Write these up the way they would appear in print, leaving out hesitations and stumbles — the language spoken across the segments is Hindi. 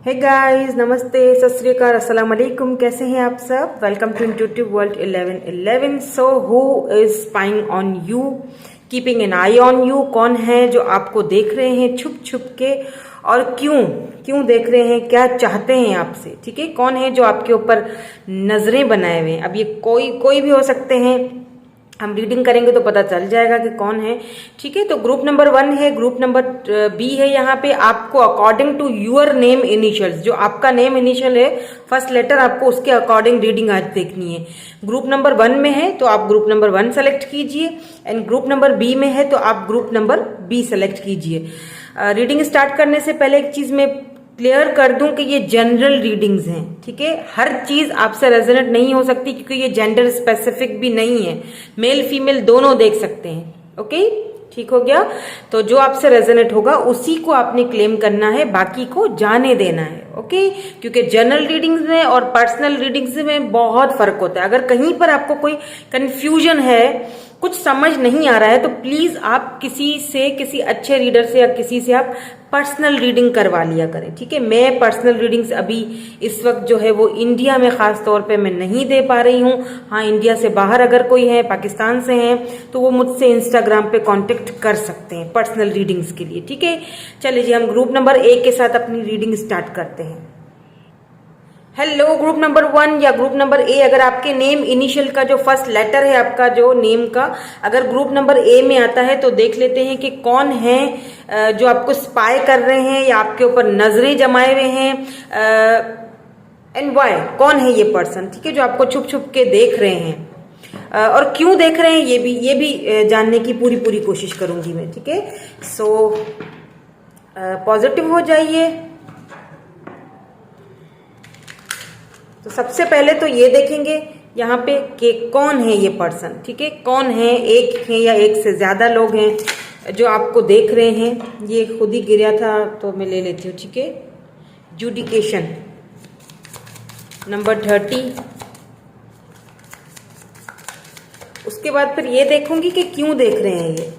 हे गाइस, नमस्ते, सत श्री अकाल, अस्सलाम वालेकुम। कैसे हैं आप सब? Welcome to intuitive world 1111। So who is spying on you, keeping an eye on you? कौन है जो आपको देख रहे हैं छुप छुप के, और क्यों देख रहे हैं? क्या चाहते हैं आपसे? ठीक है, कौन है जो आपके ऊपर नजरें बनाए हुए हैं? अब ये कोई भी हो सकते हैं, हम रीडिंग करेंगे तो पता चल जाएगा कि कौन है। ठीक है, तो ग्रुप नंबर 1 है, ग्रुप नंबर बी है। यहाँ पे आपको according to your name initials, जो आपका नेम इनिशियल है, फर्स्ट लेटर, आपको उसके अकॉर्डिंग रीडिंग आज देखनी है। ग्रुप नंबर 1 में है तो आप ग्रुप नंबर 1 सेलेक्ट कीजिए, एंड ग्रुप नंबर बी में है तो आप ग्रुप नंबर बी सेलेक्ट कीजिए। रीडिंग स्टार्ट करने से पहले एक चीज मैं क्लियर कर दूं कि ये जनरल रीडिंग्स हैं। ठीक है, हर चीज आपसे रेजोनेट नहीं हो सकती, क्योंकि ये जेंडर स्पेसिफिक भी नहीं है, मेल फीमेल दोनों देख सकते हैं। ओके, ठीक हो गया। तो जो आपसे रेजोनेट होगा उसी को आपने क्लेम करना है, बाकी को जाने देना है। ओके, क्योंकि जनरल रीडिंग्स में और पर्सनल रीडिंग्स में बहुत फर्क होता है। अगर कहीं पर आपको कोई कंफ्यूजन है, कुछ समझ नहीं आ रहा है, तो प्लीज आप किसी अच्छे रीडर से या किसी से आप पर्सनल रीडिंग करवा लिया करें। ठीक है, मैं पर्सनल रीडिंग्स अभी इस वक्त जो है वो इंडिया में खास तौर पे मैं नहीं दे पा रही हूँ। हाँ, इंडिया से बाहर अगर कोई है, पाकिस्तान से है, तो वो मुझसे इंस्टाग्राम पे कांटेक्ट कर सकते हैं पर्सनल रीडिंग्स के लिए। ठीक है, चलिए जी, हम ग्रुप नंबर 1 के साथ अपनी रीडिंग स्टार्ट करते हैं। हेलो, ग्रुप नंबर 1 या ग्रुप नंबर ए, अगर आपके नेम इनिशियल का जो फर्स्ट लेटर है आपका जो नेम का, अगर ग्रुप नंबर ए में आता है तो देख लेते हैं कि कौन है जो आपको स्पाई कर रहे हैं या आपके ऊपर नजरें जमाए हुए हैं, एंड वाई, कौन है ये पर्सन। ठीक है, जो आपको छुप छुप के देख रहे हैं, और क्यों देख रहे हैं ये भी जानने की पूरी कोशिश करूंगी मैं। ठीक है, सो पॉजिटिव हो जाइए। तो सबसे पहले तो ये देखेंगे यहाँ पे कि कौन है ये पर्सन। ठीक है, कौन है, एक है या एक से ज्यादा लोग हैं जो आपको देख रहे हैं। ये खुद ही गिरा था तो मैं ले लेती हूँ। ठीक है, जुडिकेशन नंबर 30। उसके बाद फिर ये देखूंगी कि क्यों देख रहे हैं ये,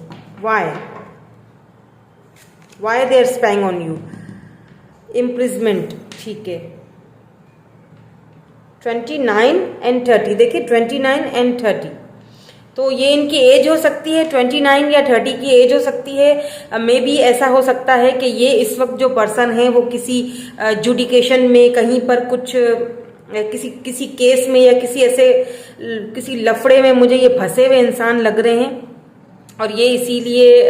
why they are spying on you. Imprisonment, ठीक है, 29 एंड 30। देखिए 29 एंड 30, तो ये इनकी एज हो सकती है, 29 या 30 की एज हो सकती है। मे बी ऐसा हो सकता है कि ये इस वक्त जो पर्सन है वो किसी जुडिकेशन में कहीं पर कुछ किसी केस में या किसी लफड़े में मुझे ये फंसे हुए इंसान लग रहे हैं, और ये इसीलिए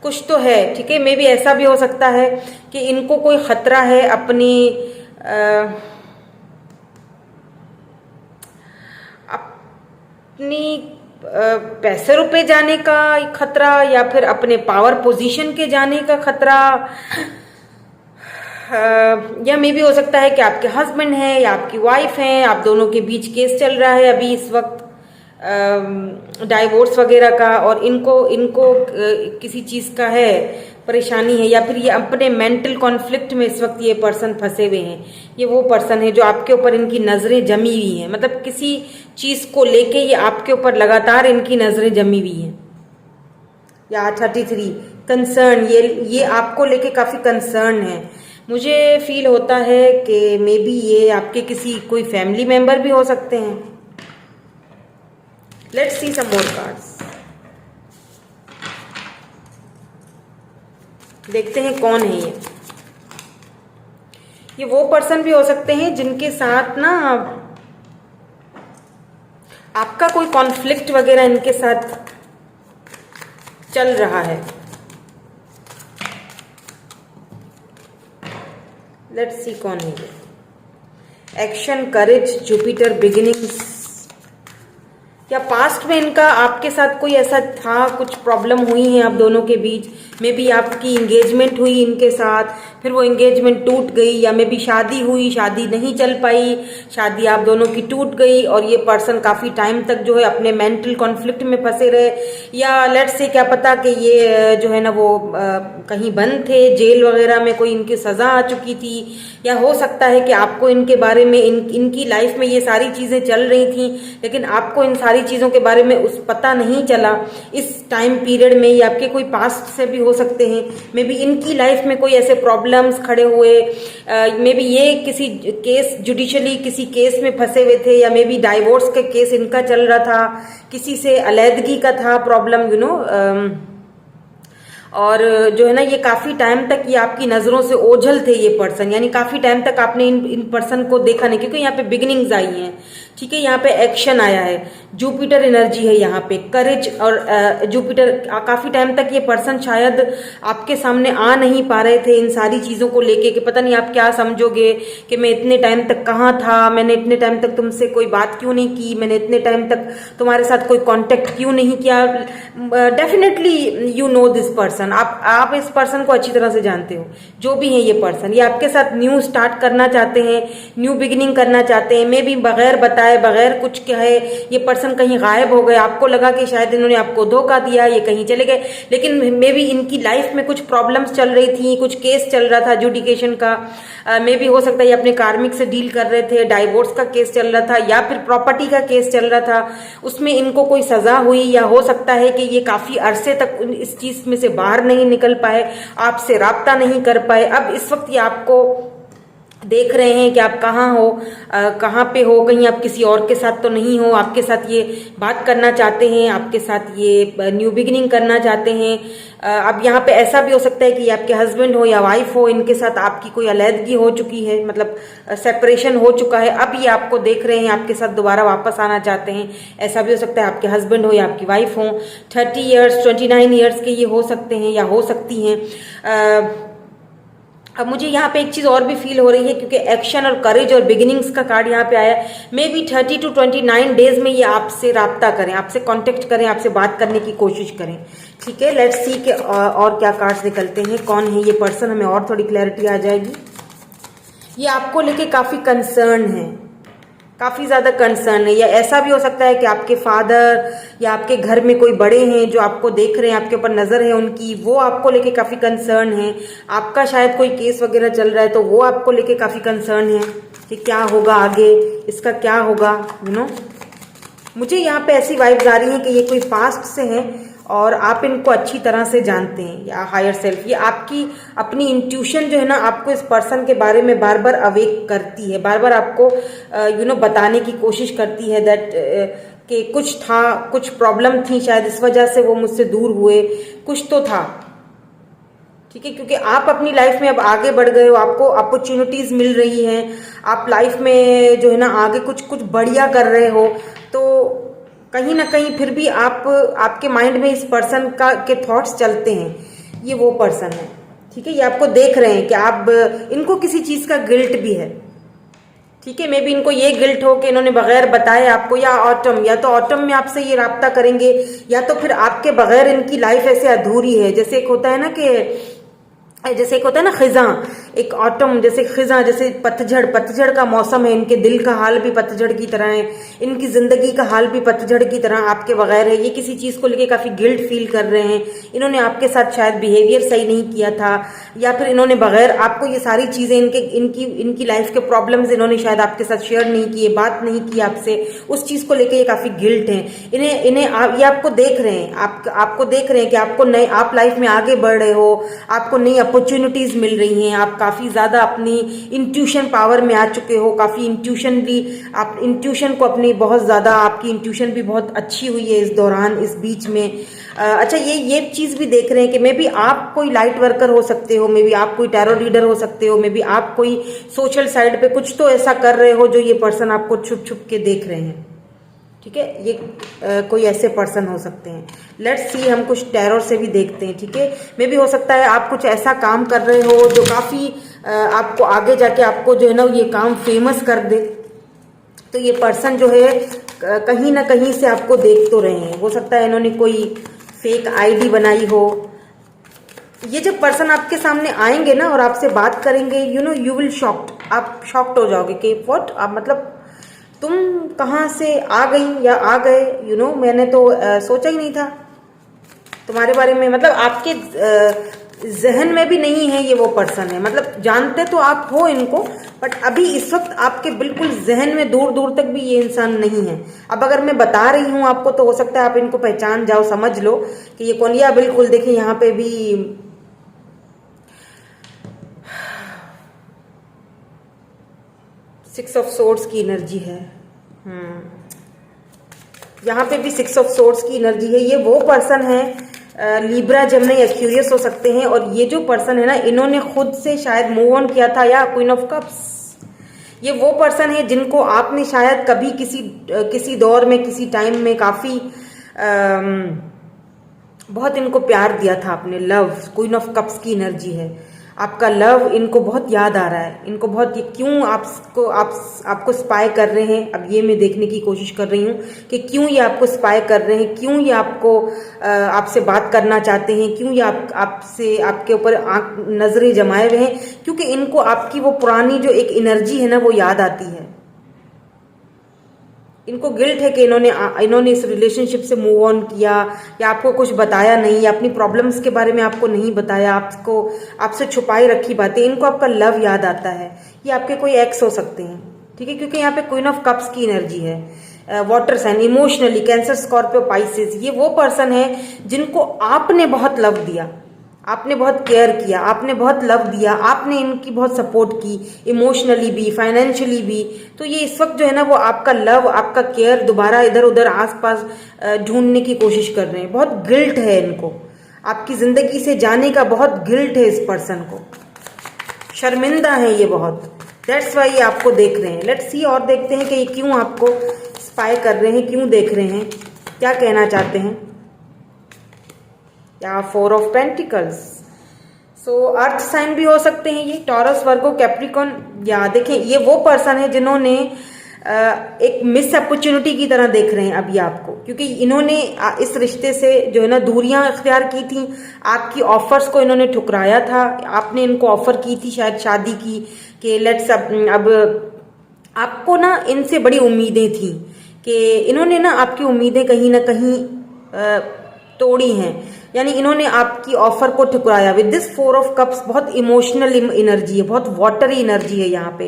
कुछ तो है। ठीक है, मे बी ऐसा भी हो सकता है कि इनको कोई खतरा है अपनी पैसे रुपए जाने का खतरा, या फिर अपने पावर पोजीशन के जाने का खतरा, या मे भी हो सकता है कि आपके हस्बैंड हैं या आपकी वाइफ हैं, आप दोनों के बीच केस चल रहा है अभी इस वक्त डाइवोर्स वगैरह का, और इनको किसी चीज का है, परेशानी है, या फिर ये अपने मेंटल कॉन्फ्लिक्ट में इस वक्त ये पर्सन फंसे हुए हैं। ये वो पर्सन है जो आपके ऊपर इनकी नजरें जमी हुई हैं, मतलब किसी चीज को लेके ये आपके ऊपर लगातार इनकी नजरें जमी हुई हैं। या 33 कंसर्न, ये आपको लेके काफी कंसर्न है। मुझे फील होता है कि मे बी ये आपके कोई फैमिली मेंबर भी हो सकते हैं। Let's see some more cards. देखते हैं कौन है ये वो पर्सन भी हो सकते हैं जिनके साथ ना आपका कोई कॉन्फ्लिक्ट वगैरह इनके साथ चल रहा है। लेट्स सी कौन है ये। एक्शन, करेज, जुपिटर, बिगिनिंग्स, या पास्ट में इनका आपके साथ कोई ऐसा था, कुछ प्रॉब्लम हुई है आप दोनों के बीच। मे बी आपकी इंगेजमेंट हुई इनके साथ, फिर वो इंगेजमेंट टूट गई, या मे बी शादी हुई, शादी नहीं चल पाई, शादी आप दोनों की टूट गई, और ये पर्सन काफी टाइम तक जो है अपने मेंटल कॉन्फ्लिक्ट में फंसे रहे। या लेट्स से क्या पता कि ये जो है ना वो कहीं बंद थे, जेल वगैरह में कोई इनकी सजा आ चुकी थी, या हो सकता है कि आपको इनके बारे में इनकी लाइफ में ये सारी चीजें चल रही थी, लेकिन आपको इन सारी सारी चीज़ों के बारे में उस पता नहीं चला इस टाइम पीरियड में, ये आपके कोई पास्ट से भी हो सकते हैं, मे बी इनकी लाइफ में कोई ऐसे प्रॉब्लम्स खड़े हुए, मे बी ये किसी केस जुडिशली किसी केस में फंसे हुए थे, या मे बी डाइवोर्स का केस इनका चल रहा था, किसी से अलैदगी का था प्रॉब्लम, और जो है ना ये काफी टाइम तक ये आपकी नजरों से ओझल थे ये पर्सन, यानी काफी टाइम तक आपने इन पर्सन को देखा नहीं, क्योंकि यहाँ पे बिगिनिंग्स आई हैं, ठीक है, यहाँ पे एक्शन आया है, जुपिटर एनर्जी है यहाँ पे, करेज और जुपिटर, काफी टाइम तक ये पर्सन शायद आपके सामने आ नहीं पा रहे थे इन सारी चीजों को लेके, कि पता नहीं आप क्या समझोगे कि मैं इतने टाइम तक कहाँ था, मैंने इतने टाइम तक तुमसे कोई बात क्यों नहीं की, मैंने इतने टाइम तक तुम्हारे साथ कोई कांटेक्ट क्यों नहीं किया। Definitely you know this person, आप इस पर्सन को अच्छी तरह से जानते हो, जो भी है ये पर्सन, ये आपके साथ न्यू स्टार्ट करना चाहते हैं, न्यू बिगिनिंग करना चाहते हैं, मे बी बगैर बताए बगैर कुछ क्या है ये पर्सन कहीं गायब हो गए, आपको लगा कि शायद इन्होंने आपको धोखा दिया, ये कहीं चले गए, लेकिन मे बी इनकी लाइफ में कुछ प्रॉब्लम्स चल रही थी, कुछ केस चल रहा था जुडिकेशन का, मे बी हो सकता है ये अपने कार्मिक से डील कर रहे थे, डाइवोर्स का केस चल रहा था, या फिर प्रॉपर्टी का केस चल रहा था, उसमें इनको कोई सजा हुई, या हो सकता है कि ये काफी अरसे तक इस चीज में से बाहर नहीं निकल पाए, आपसे राब्ता नहीं कर पाए। अब इस वक्त ये आपको देख रहे हैं कि आप कहाँ हो, कहाँ पे हो, कहीं आप किसी और के साथ तो नहीं हो, आपके साथ ये बात करना चाहते हैं, आपके साथ ये न्यू बिगिनिंग करना चाहते हैं। अब यहाँ पे ऐसा भी हो सकता है कि ये आपके हस्बैंड हो या वाइफ हो, इनके साथ आपकी कोई अलैदगी हो चुकी है, मतलब सेपरेशन हो चुका है, अब ये आपको देख रहे हैं, आपके साथ दोबारा वापस आना चाहते हैं। ऐसा भी हो सकता है आपके हस्बैंड हो या आपकी वाइफ हो, 30 ईयर्स 29 ईयर्स के ये हो सकते हैं या हो सकती हैं। अब मुझे यहाँ पे एक चीज और भी फील हो रही है, क्योंकि एक्शन और करेज और बिगिनिंग्स का कार्ड यहाँ पे आया है, मे बी 30 to 29 डेज में ये आपसे राब्ता करें, आपसे कांटेक्ट करें, आपसे बात करने की कोशिश करें, ठीक है। लेट्स सी के और क्या कार्ड्स निकलते हैं, कौन है ये पर्सन, हमें और थोड़ी क्लैरिटी आ जाएगी। ये आपको लेके काफी कंसर्न है, काफी ज्यादा कंसर्न है, या ऐसा भी हो सकता है कि आपके फादर या आपके घर में कोई बड़े हैं जो आपको देख रहे हैं, आपके ऊपर नजर है उनकी, वो आपको लेके काफी कंसर्न है। आपका शायद कोई केस वगैरह चल रहा है तो वो आपको लेके काफी कंसर्न है कि क्या होगा आगे, इसका क्या होगा, मुझे यहाँ पे ऐसी वाइब्स आ रही है कि ये कोई पास्ट से है और आप इनको अच्छी तरह से जानते हैं, या हायर सेल्फ, ये आपकी अपनी इंट्यूशन जो है ना आपको इस पर्सन के बारे में बार बार अवेक करती है, बार बार आपको बताने की कोशिश करती है दैट कि कुछ था, कुछ प्रॉब्लम थी, शायद इस वजह से वो मुझसे दूर हुए, कुछ तो था, ठीक है, क्योंकि आप अपनी लाइफ में अब आगे बढ़ गए हो, आपको अपॉर्चुनिटीज मिल रही हैं, आप लाइफ में जो है ना आगे कुछ कुछ बढ़िया कर रहे हो, तो कहीं ना कहीं फिर भी आपके माइंड में इस पर्सन के थॉट्स चलते हैं, ये वो पर्सन है, ठीक है, ये आपको देख रहे हैं कि आप इनको किसी चीज का गिल्ट भी है, ठीक है, मे बी इनको ये गिल्ट हो कि इन्होंने बगैर बताए आपको, या तो ऑटम में आपसे ये राब्ता करेंगे, या तो फिर आपके बगैर इनकी लाइफ ऐसे अधूरी है, जैसे एक होता है ना खिजा, एक ऑटम, जैसे खिजा, जैसे पतझड़ का मौसम है, इनके दिल का हाल भी पतझड़ की तरह है, इनकी जिंदगी का हाल भी पतझड़ की तरह आपके बगैर है, ये किसी चीज को लेके काफी गिल्ट फील कर रहे हैं, इन्होंने आपके साथ शायद बिहेवियर सही नहीं किया था, या फिर इन्होंने बगैर आपको ये सारी चीजें इनकी लाइफ के प्रॉब्लम्स इन्होंने शायद आपके साथ शेयर नहीं किए, बात नहीं की आपसे, उस चीज को लेके ये काफी गिल्ट है, ये आपको देख रहे हैं, आपको देख रहे हैं कि आप लाइफ में आगे बढ़ रहे हो, आपको नई अपॉर्चुनिटीज मिल रही हैं, आप काफी ज्यादा अपनी इंट्यूशन पावर में आ चुके हो, काफी आप इंट्यूशन को अपनी बहुत ज्यादा, आपकी इंट्यूशन भी बहुत अच्छी हुई है इस दौरान, इस बीच में। अच्छा, ये चीज भी देख रहे हैं कि मे बी आप कोई लाइट वर्कर हो सकते हो, मे बी आप कोई टैरो रीडर हो सकते हो, मे बी आप कोई सोशल साइड पे कुछ तो ऐसा कर रहे हो जो ये पर्सन आपको छुप छुप के देख रहे हैं, ठीक है, ये कोई ऐसे पर्सन हो सकते हैं। लेट्स सी, हम कुछ टैरो से भी देखते हैं, ठीक है, मे भी हो सकता है आप कुछ ऐसा काम कर रहे हो जो काफी आपको आगे जाके आपको जो है ना ये काम फेमस कर दे, तो ये पर्सन जो है कहीं ना कहीं से आपको देख तो रहे हैं, हो सकता है इन्होंने कोई फेक आईडी बनाई हो। ये जब पर्सन आपके सामने आएंगे ना और आपसे बात करेंगे, यू विल शॉक्ड, आप शॉक्ड हो जाओगे कि व्हाट, आप मतलब तुम कहाँ से आ गई या आ गए, मैंने तो सोचा ही नहीं था तुम्हारे बारे में, मतलब आपके जहन में भी नहीं है ये वो पर्सन है, मतलब जानते तो आप हो इनको, बट अभी इस वक्त आपके बिल्कुल जहन में दूर दूर तक भी ये इंसान नहीं है। अब अगर मैं बता रही हूं आपको तो हो सकता है आप इनको पहचान जाओ, समझ लो कि ये कौन। या बिल्कुल देखिए यहाँ पे भी 6 ऑफ सोर्ड्स की एनर्जी है। यहाँ पे भी 6 ऑफ सोर्ड्स की एनर्जी है। ये वो पर्सन है लिब्रा, जेमिनी, एक्वेरियस हो सकते हैं। और ये जो पर्सन है ना, इन्होंने खुद से शायद मूव ऑन किया था, या क्वीन ऑफ कप्स। ये वो पर्सन है जिनको आपने शायद कभी किसी दौर में, किसी टाइम में काफी बहुत इनको प्यार दिया था आपने। लव, क्वीन ऑफ कप्स की एनर्जी है। आपका लव इनको बहुत याद आ रहा है। इनको बहुत, ये क्यों आपको स्पाई कर रहे हैं, अब ये मैं देखने की कोशिश कर रही हूँ कि क्यों ये आपको स्पाई कर रहे हैं, क्यों ये आपसे बात करना चाहते हैं, क्यों ये आपके ऊपर नजरें जमाए हुए हैं। क्योंकि इनको आपकी वो पुरानी जो एक एनर्जी है ना, वो याद आती है। इनको गिल्ट है कि इन्होंने इस रिलेशनशिप से मूव ऑन किया, या आपको कुछ बताया नहीं, या अपनी प्रॉब्लम्स के बारे में आपको नहीं बताया, आपसे छुपाई रखी बातें। इनको आपका लव याद आता है। ये आपके कोई एक्स हो सकते हैं, ठीक है, क्योंकि यहाँ पे क्वीन ऑफ कप्स की एनर्जी है। Water sign, emotionally Cancer, Scorpio, Pisces. ये वो पर्सन है जिनको आपने बहुत लव दिया, आपने बहुत केयर किया, आपने बहुत लव दिया, आपने इनकी बहुत सपोर्ट की, इमोशनली भी, फाइनेंशियली भी। तो ये इस वक्त जो है ना, वो आपका लव, आपका केयर दोबारा इधर उधर आसपास ढूंढने की कोशिश कर रहे हैं। बहुत गिल्ट है इनको, आपकी जिंदगी से जाने का बहुत गिल्ट है इस पर्सन को। शर्मिंदा है ये बहुत, दैट्स वाई ये आपको देख रहे हैं। लेट्स सी, और देखते हैं कि ये क्यों आपको स्पाई कर रहे हैं, क्यों देख रहे हैं, क्या कहना चाहते हैं। या 4 of pentacles. So earth sign भी हो सकते हैं ये, टॉरस, वर्गो, कैप्रिकॉन। या देखें, ये वो पर्सन है जिन्होंने एक मिस अपॉर्चुनिटी की तरह देख रहे हैं अभी आपको, क्योंकि इन्होंने इस रिश्ते से जो है ना दूरियां इख्तियार की थी। आपकी ऑफर्स को इन्होंने ठुकराया था। आपने इनको ऑफर की थी शायद शादी की, कि लेट्स अब आपको ना इनसे बड़ी उम्मीदें थी, कि इन्होंने ना आपकी उम्मीदें कहीं ना कहीं तोड़ी हैं। यानी इन्होंने आपकी ऑफर को ठुकराया। विद दिस 4 ऑफ कप्स बहुत इमोशनल एनर्जी है, बहुत वाटरी एनर्जी है यहाँ पे।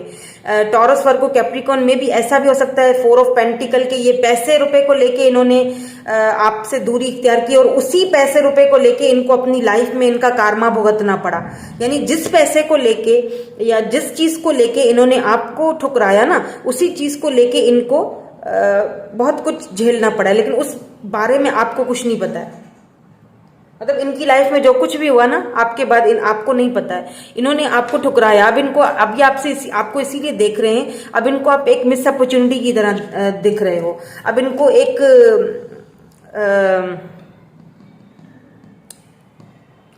टॉरस, वर्गो, कैप्रिकॉन में भी ऐसा भी हो सकता है 4 ऑफ पेंटिकल के ये पैसे रुपए को लेके इन्होंने आपसे दूरी इख्तियार की, और उसी पैसे रुपए को लेके इनको अपनी लाइफ में इनका कारमा भुगतना पड़ा। यानी जिस पैसे को लेके या जिस चीज को लेके इन्होंने आपको ठुकराया ना, उसी चीज को लेके इनको बहुत कुछ झेलना पड़ा, लेकिन उस बारे में आपको कुछ नहीं पता है। मतलब इनकी लाइफ में जो कुछ भी हुआ ना आपके बाद, आपको नहीं पता है। इन्होंने आपको ठुकराया, अब ये आपको इसीलिए देख रहे हैं। अब इनको आप एक मिस अपॉर्चुनिटी की तरह दिख रहे हो। अब इनको एक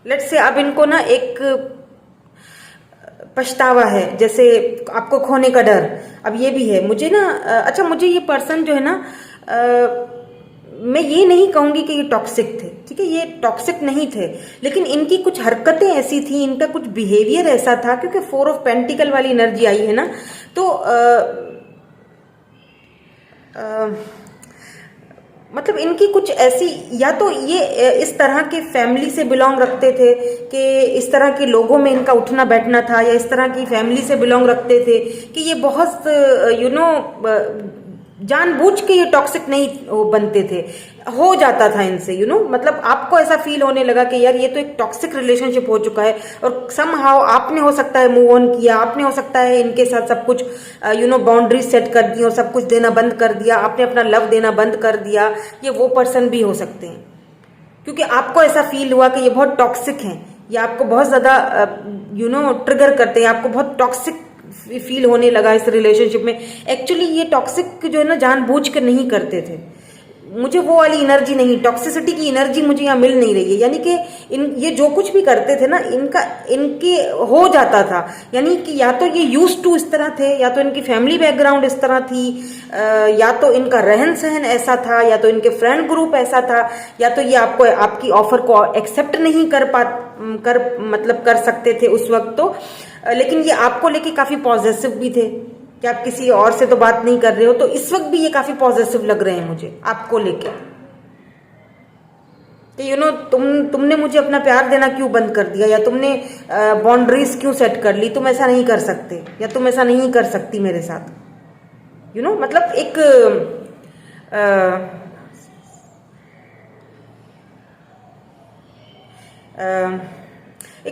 लेट्स से अब इनको ना एक पछतावा है, जैसे आपको खोने का डर। अब ये भी है मुझे ना। अच्छा, मुझे ये पर्सन जो है ना, मैं ये नहीं कहूंगी कि ये टॉक्सिक थे, ठीक है, ये टॉक्सिक नहीं थे, लेकिन इनकी कुछ हरकतें ऐसी थी, इनका कुछ बिहेवियर ऐसा था, क्योंकि 4 ऑफ पेंटिकल वाली एनर्जी आई है ना, तो मतलब इनकी कुछ ऐसी, या तो ये इस तरह के फैमिली से बिलोंग रखते थे कि इस तरह के लोगों में इनका उठना बैठना था, या इस तरह की फैमिली से बिलोंग रखते थे कि ये बहुत जानबूझ के ये टॉक्सिक नहीं बनते थे, हो जाता था इनसे, मतलब आपको ऐसा फील होने लगा कि यार ये तो एक टॉक्सिक रिलेशनशिप हो चुका है, और समहाउ आपने हो सकता है मूव ऑन किया, आपने हो सकता है इनके साथ सब कुछ बाउंड्रीज सेट कर दी और सब कुछ देना बंद कर दिया, आपने अपना लव देना बंद कर दिया। ये वो पर्सन भी हो सकते हैं, क्योंकि आपको ऐसा फील हुआ कि ये बहुत टॉक्सिक हैं, ये आपको बहुत ज्यादा ट्रिगर करते हैं, आपको बहुत टॉक्सिक फील होने लगा इस रिलेशनशिप में। एक्चुअली ये टॉक्सिक जो है ना जानबूझ कर नहीं करते थे। मुझे वो वाली एनर्जी नहीं, टॉक्सिसिटी की एनर्जी मुझे यहाँ मिल नहीं रही है। यानी कि ये जो कुछ भी करते थे ना, इनके हो जाता था। यानी कि या तो ये यूज टू इस तरह थे, या तो इनकी फैमिली बैकग्राउंड इस तरह थी, या तो इनका रहन सहन ऐसा था, या तो इनके फ्रेंड ग्रुप ऐसा था, या तो ये आपकी ऑफर को एक्सेप्ट नहीं कर सकते थे उस वक्त तो। लेकिन ये आपको लेके काफी पॉजिटिव भी थे कि आप किसी और से तो बात नहीं कर रहे हो, तो इस वक्त भी ये काफी पॉजिटिव लग रहे हैं मुझे आपको लेके। कि तुमने मुझे अपना प्यार देना क्यों बंद कर दिया, या तुमने बाउंड्रीज क्यों सेट कर ली, तुम ऐसा नहीं कर सकते या तुम ऐसा नहीं कर सकती मेरे साथ। मतलब एक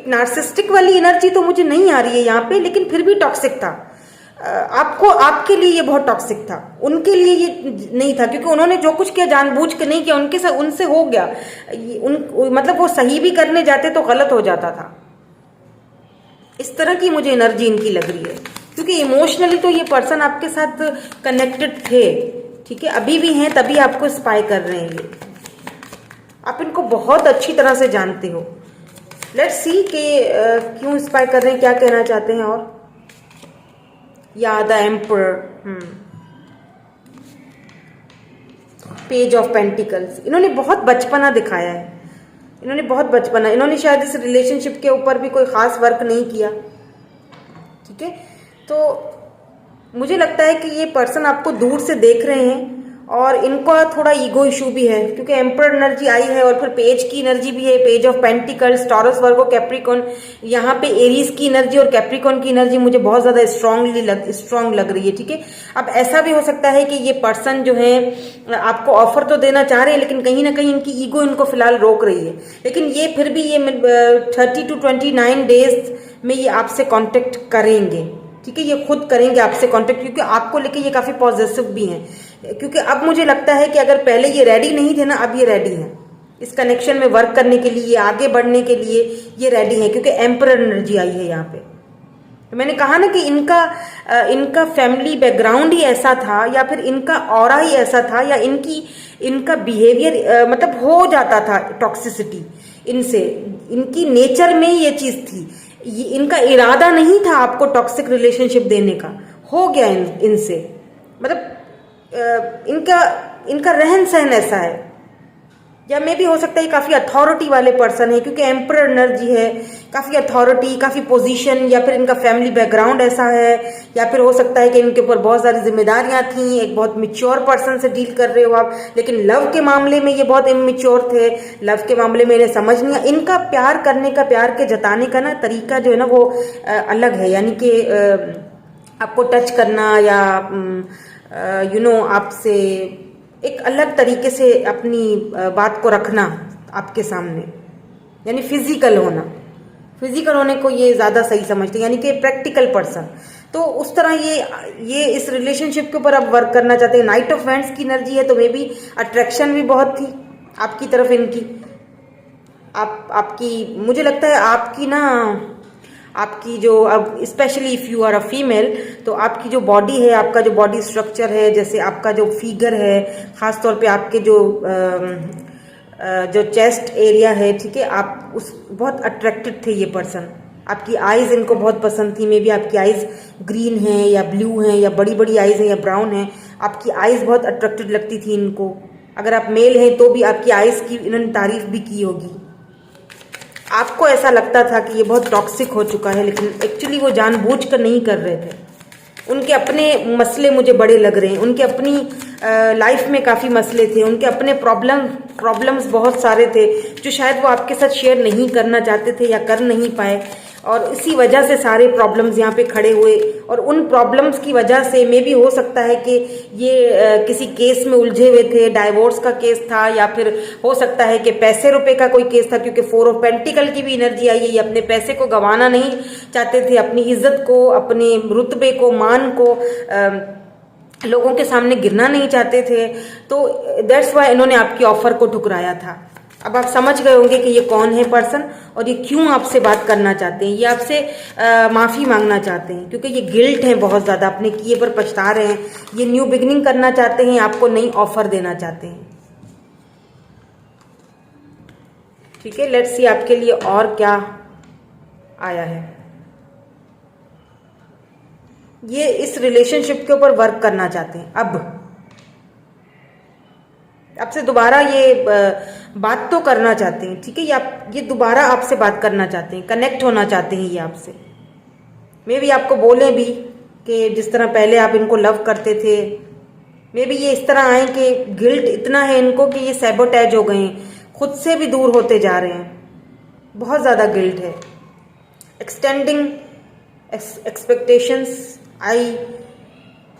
नार्सिस्टिक वाली एनर्जी तो मुझे नहीं आ रही है यहाँ पे, लेकिन फिर भी टॉक्सिक था। आपके लिए ये बहुत टॉक्सिक था, उनके लिए ये नहीं था, क्योंकि उन्होंने जो कुछ किया जानबूझ के नहीं किया, उनके साथ उनसे हो गया। मतलब वो सही भी करने जाते तो गलत हो जाता था। इस तरह की मुझे एनर्जी इनकी लग रही है, क्योंकि इमोशनली तो ये पर्सन आपके साथ कनेक्टेड थे, ठीक है, अभी भी हैं, तभी आपको स्पाई कर रहे हैं ये। आप इनको बहुत अच्छी तरह से जानते हो। लेट्स सी कि क्यों स्पाई कर रहे हैं, क्या कहना चाहते हैं। और या the emperor, page of pentacles, इन्होंने बहुत बचपना दिखाया है, इन्होंने शायद इस रिलेशनशिप के ऊपर भी कोई खास वर्क नहीं किया, ठीक है। तो मुझे लगता है कि ये पर्सन आपको दूर से देख रहे हैं, और इनका थोड़ा ईगो इशू भी है, क्योंकि एम्परर एनर्जी आई है और फिर पेज की एनर्जी भी है, page of pentacles, taurus, Virgo, Capricorn. यहाँ पे एरीज की एनर्जी और कैप्रिकॉन की एनर्जी मुझे बहुत ज्यादा स्ट्रांग लग रही है, ठीक है। अब ऐसा भी हो सकता है कि ये पर्सन जो है आपको ऑफर तो देना चाह रहे हैं, लेकिन कहीं ना कहीं इनकी ईगो इनको फिलहाल रोक रही है। लेकिन ये फिर भी ये 30 to 29 डेज में ये आपसे कॉन्टेक्ट करेंगे, ठीक है, ये खुद करेंगे आपसे कांटेक्ट, क्योंकि आपको लेके ये काफी पॉजिटिव भी हैं। क्योंकि अब मुझे लगता है कि अगर पहले ये रेडी नहीं थे ना, अब ये रेडी हैं इस कनेक्शन में वर्क करने के लिए, आगे बढ़ने के लिए ये रेडी हैं, क्योंकि एम्परर एनर्जी आई है यहाँ पे। तो मैंने कहा ना कि इनका फैमिली बैकग्राउंड ही ऐसा था, या फिर इनका ऑरा ही ऐसा था, या इनका बिहेवियर मतलब हो जाता था टॉक्सिसिटी इनसे, इनकी नेचर में ये चीज थी। इनका इरादा नहीं था आपको टॉक्सिक रिलेशनशिप देने का, हो गया इनसे। मतलब इनका रहन सहन ऐसा है, या मे भी हो सकता है काफी अथॉरिटी वाले पर्सन है, क्योंकि एम्परर एनर्जी है, काफी अथॉरिटी, काफी पोजीशन, या फिर इनका फैमिली बैकग्राउंड ऐसा है, या फिर हो सकता है कि इनके ऊपर बहुत सारी जिम्मेदारियां थी, एक बहुत मिच्योर पर्सन से डील कर रहे हो आप। लेकिन लव के मामले में ये बहुत इमेच्योर थे, लव के मामले में इन्हें समझ नहीं, इनका प्यार करने का, प्यार के जताने का ना तरीका जो है ना वो अलग है। यानी कि आपको टच करना, या आपसे एक अलग तरीके से अपनी बात को रखना आपके सामने, यानी फिजिकल होने को ये ज्यादा सही समझते हैं, यानी कि प्रैक्टिकल पर्सन। तो उस तरह ये इस रिलेशनशिप के ऊपर अब वर्क करना चाहते हैं। नाइट ऑफ वैंड्स की एनर्जी है, तो मे बी अट्रैक्शन भी बहुत थी आपकी तरफ इनकी। आपकी मुझे लगता है आपकी जो, अब specially if you are a female, तो आपकी जो बॉडी है, आपका जो बॉडी स्ट्रक्चर है, जैसे आपका जो फिगर है, खासतौर पे आपके जो चेस्ट एरिया है, ठीक है, आप उस बहुत अट्रैक्टेड थे ये पर्सन। आपकी आईज इनको बहुत पसंद थी, मे बी आपकी आईज ग्रीन है या ब्लू है, या बड़ी बड़ी आईज है या ब्राउन है, आपकी आईज बहुत अट्रैक्टेड लगती थी इनको। अगर आप मेल हैं तो भी आपकी आईज की इन्होंने तारीफ भी की होगी। आपको ऐसा लगता था कि ये बहुत टॉक्सिक हो चुका है, लेकिन एक्चुअली वो जानबूझकर नहीं कर रहे थे। उनके अपने मसले मुझे बड़े लग रहे हैं, उनके अपनी लाइफ में काफ़ी मसले थे, उनके अपने प्रॉब्लम्स बहुत सारे थे, जो शायद वो आपके साथ शेयर नहीं करना चाहते थे या कर नहीं पाए, और इसी वजह से सारे प्रॉब्लम्स यहाँ पे खड़े हुए। और उन प्रॉब्लम्स की वजह से मे भी हो सकता है कि ये किसी केस में उलझे हुए थे, डाइवोर्स का केस था, या फिर हो सकता है कि पैसे रुपए का कोई केस था, क्योंकि 4 ऑफ पेंटिकल की भी एनर्जी आई है। ये अपने पैसे को गंवाना नहीं चाहते थे, अपनी इज्जत को, अपने रुतबे को, मान को, लोगों के सामने गिरना नहीं चाहते थे। तो दैट्स वाई इन्होंने आपकी ऑफर को ठुकराया था। अब आप समझ गए होंगे कि ये कौन है पर्सन, और ये क्यों आपसे बात करना चाहते हैं। ये आपसे माफी मांगना चाहते हैं, क्योंकि ये गिल्ट है बहुत ज्यादा, अपने किए पर पछता रहे हैं। ये न्यू बिगिनिंग करना चाहते हैं, आपको नई ऑफर देना चाहते हैं, ठीक है। लेट्स सी आपके लिए और क्या आया है। ये इस रिलेशनशिप के ऊपर वर्क करना चाहते हैं, अब आपसे दोबारा ये बात तो करना चाहते हैं, ठीक है। ये दोबारा आपसे बात करना चाहते हैं, कनेक्ट होना चाहते हैं ये आपसे। मे भी आपको बोले भी कि जिस तरह पहले आप इनको लव करते थे, मे भी ये इस तरह आए कि गिल्ट इतना है इनको कि ये सैबोटैज हो गए हैं, खुद से भी दूर होते जा रहे हैं, बहुत ज़्यादा गिल्ट है। एक्सटेंडिंग एक्सपेक्टेशंस, आई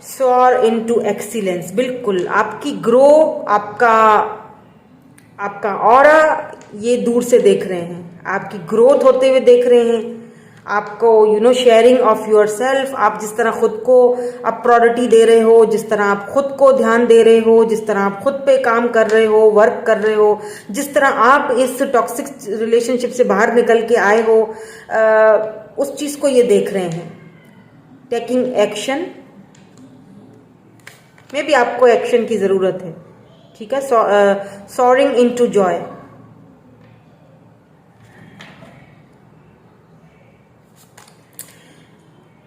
सोअर इनटू एक्सीलेंस। बिल्कुल आपकी ग्रो, आपका ऑरा ये दूर से देख रहे हैं, आपकी ग्रोथ होते हुए देख रहे हैं, आपको शेयरिंग ऑफ योर सेल्फ, आप जिस तरह खुद को आप प्रायोरिटी दे रहे हो, जिस तरह आप खुद को ध्यान दे रहे हो, जिस तरह आप खुद पे काम कर रहे हो, वर्क कर रहे हो, जिस तरह आप इस टॉक्सिक रिलेशनशिप से बाहर निकल के आए हो, उस चीज को ये देख रहे हैं। टेकिंग एक्शन, में भी आपको एक्शन की जरूरत है, ठीक है। सॉरिंग इनटू जॉय,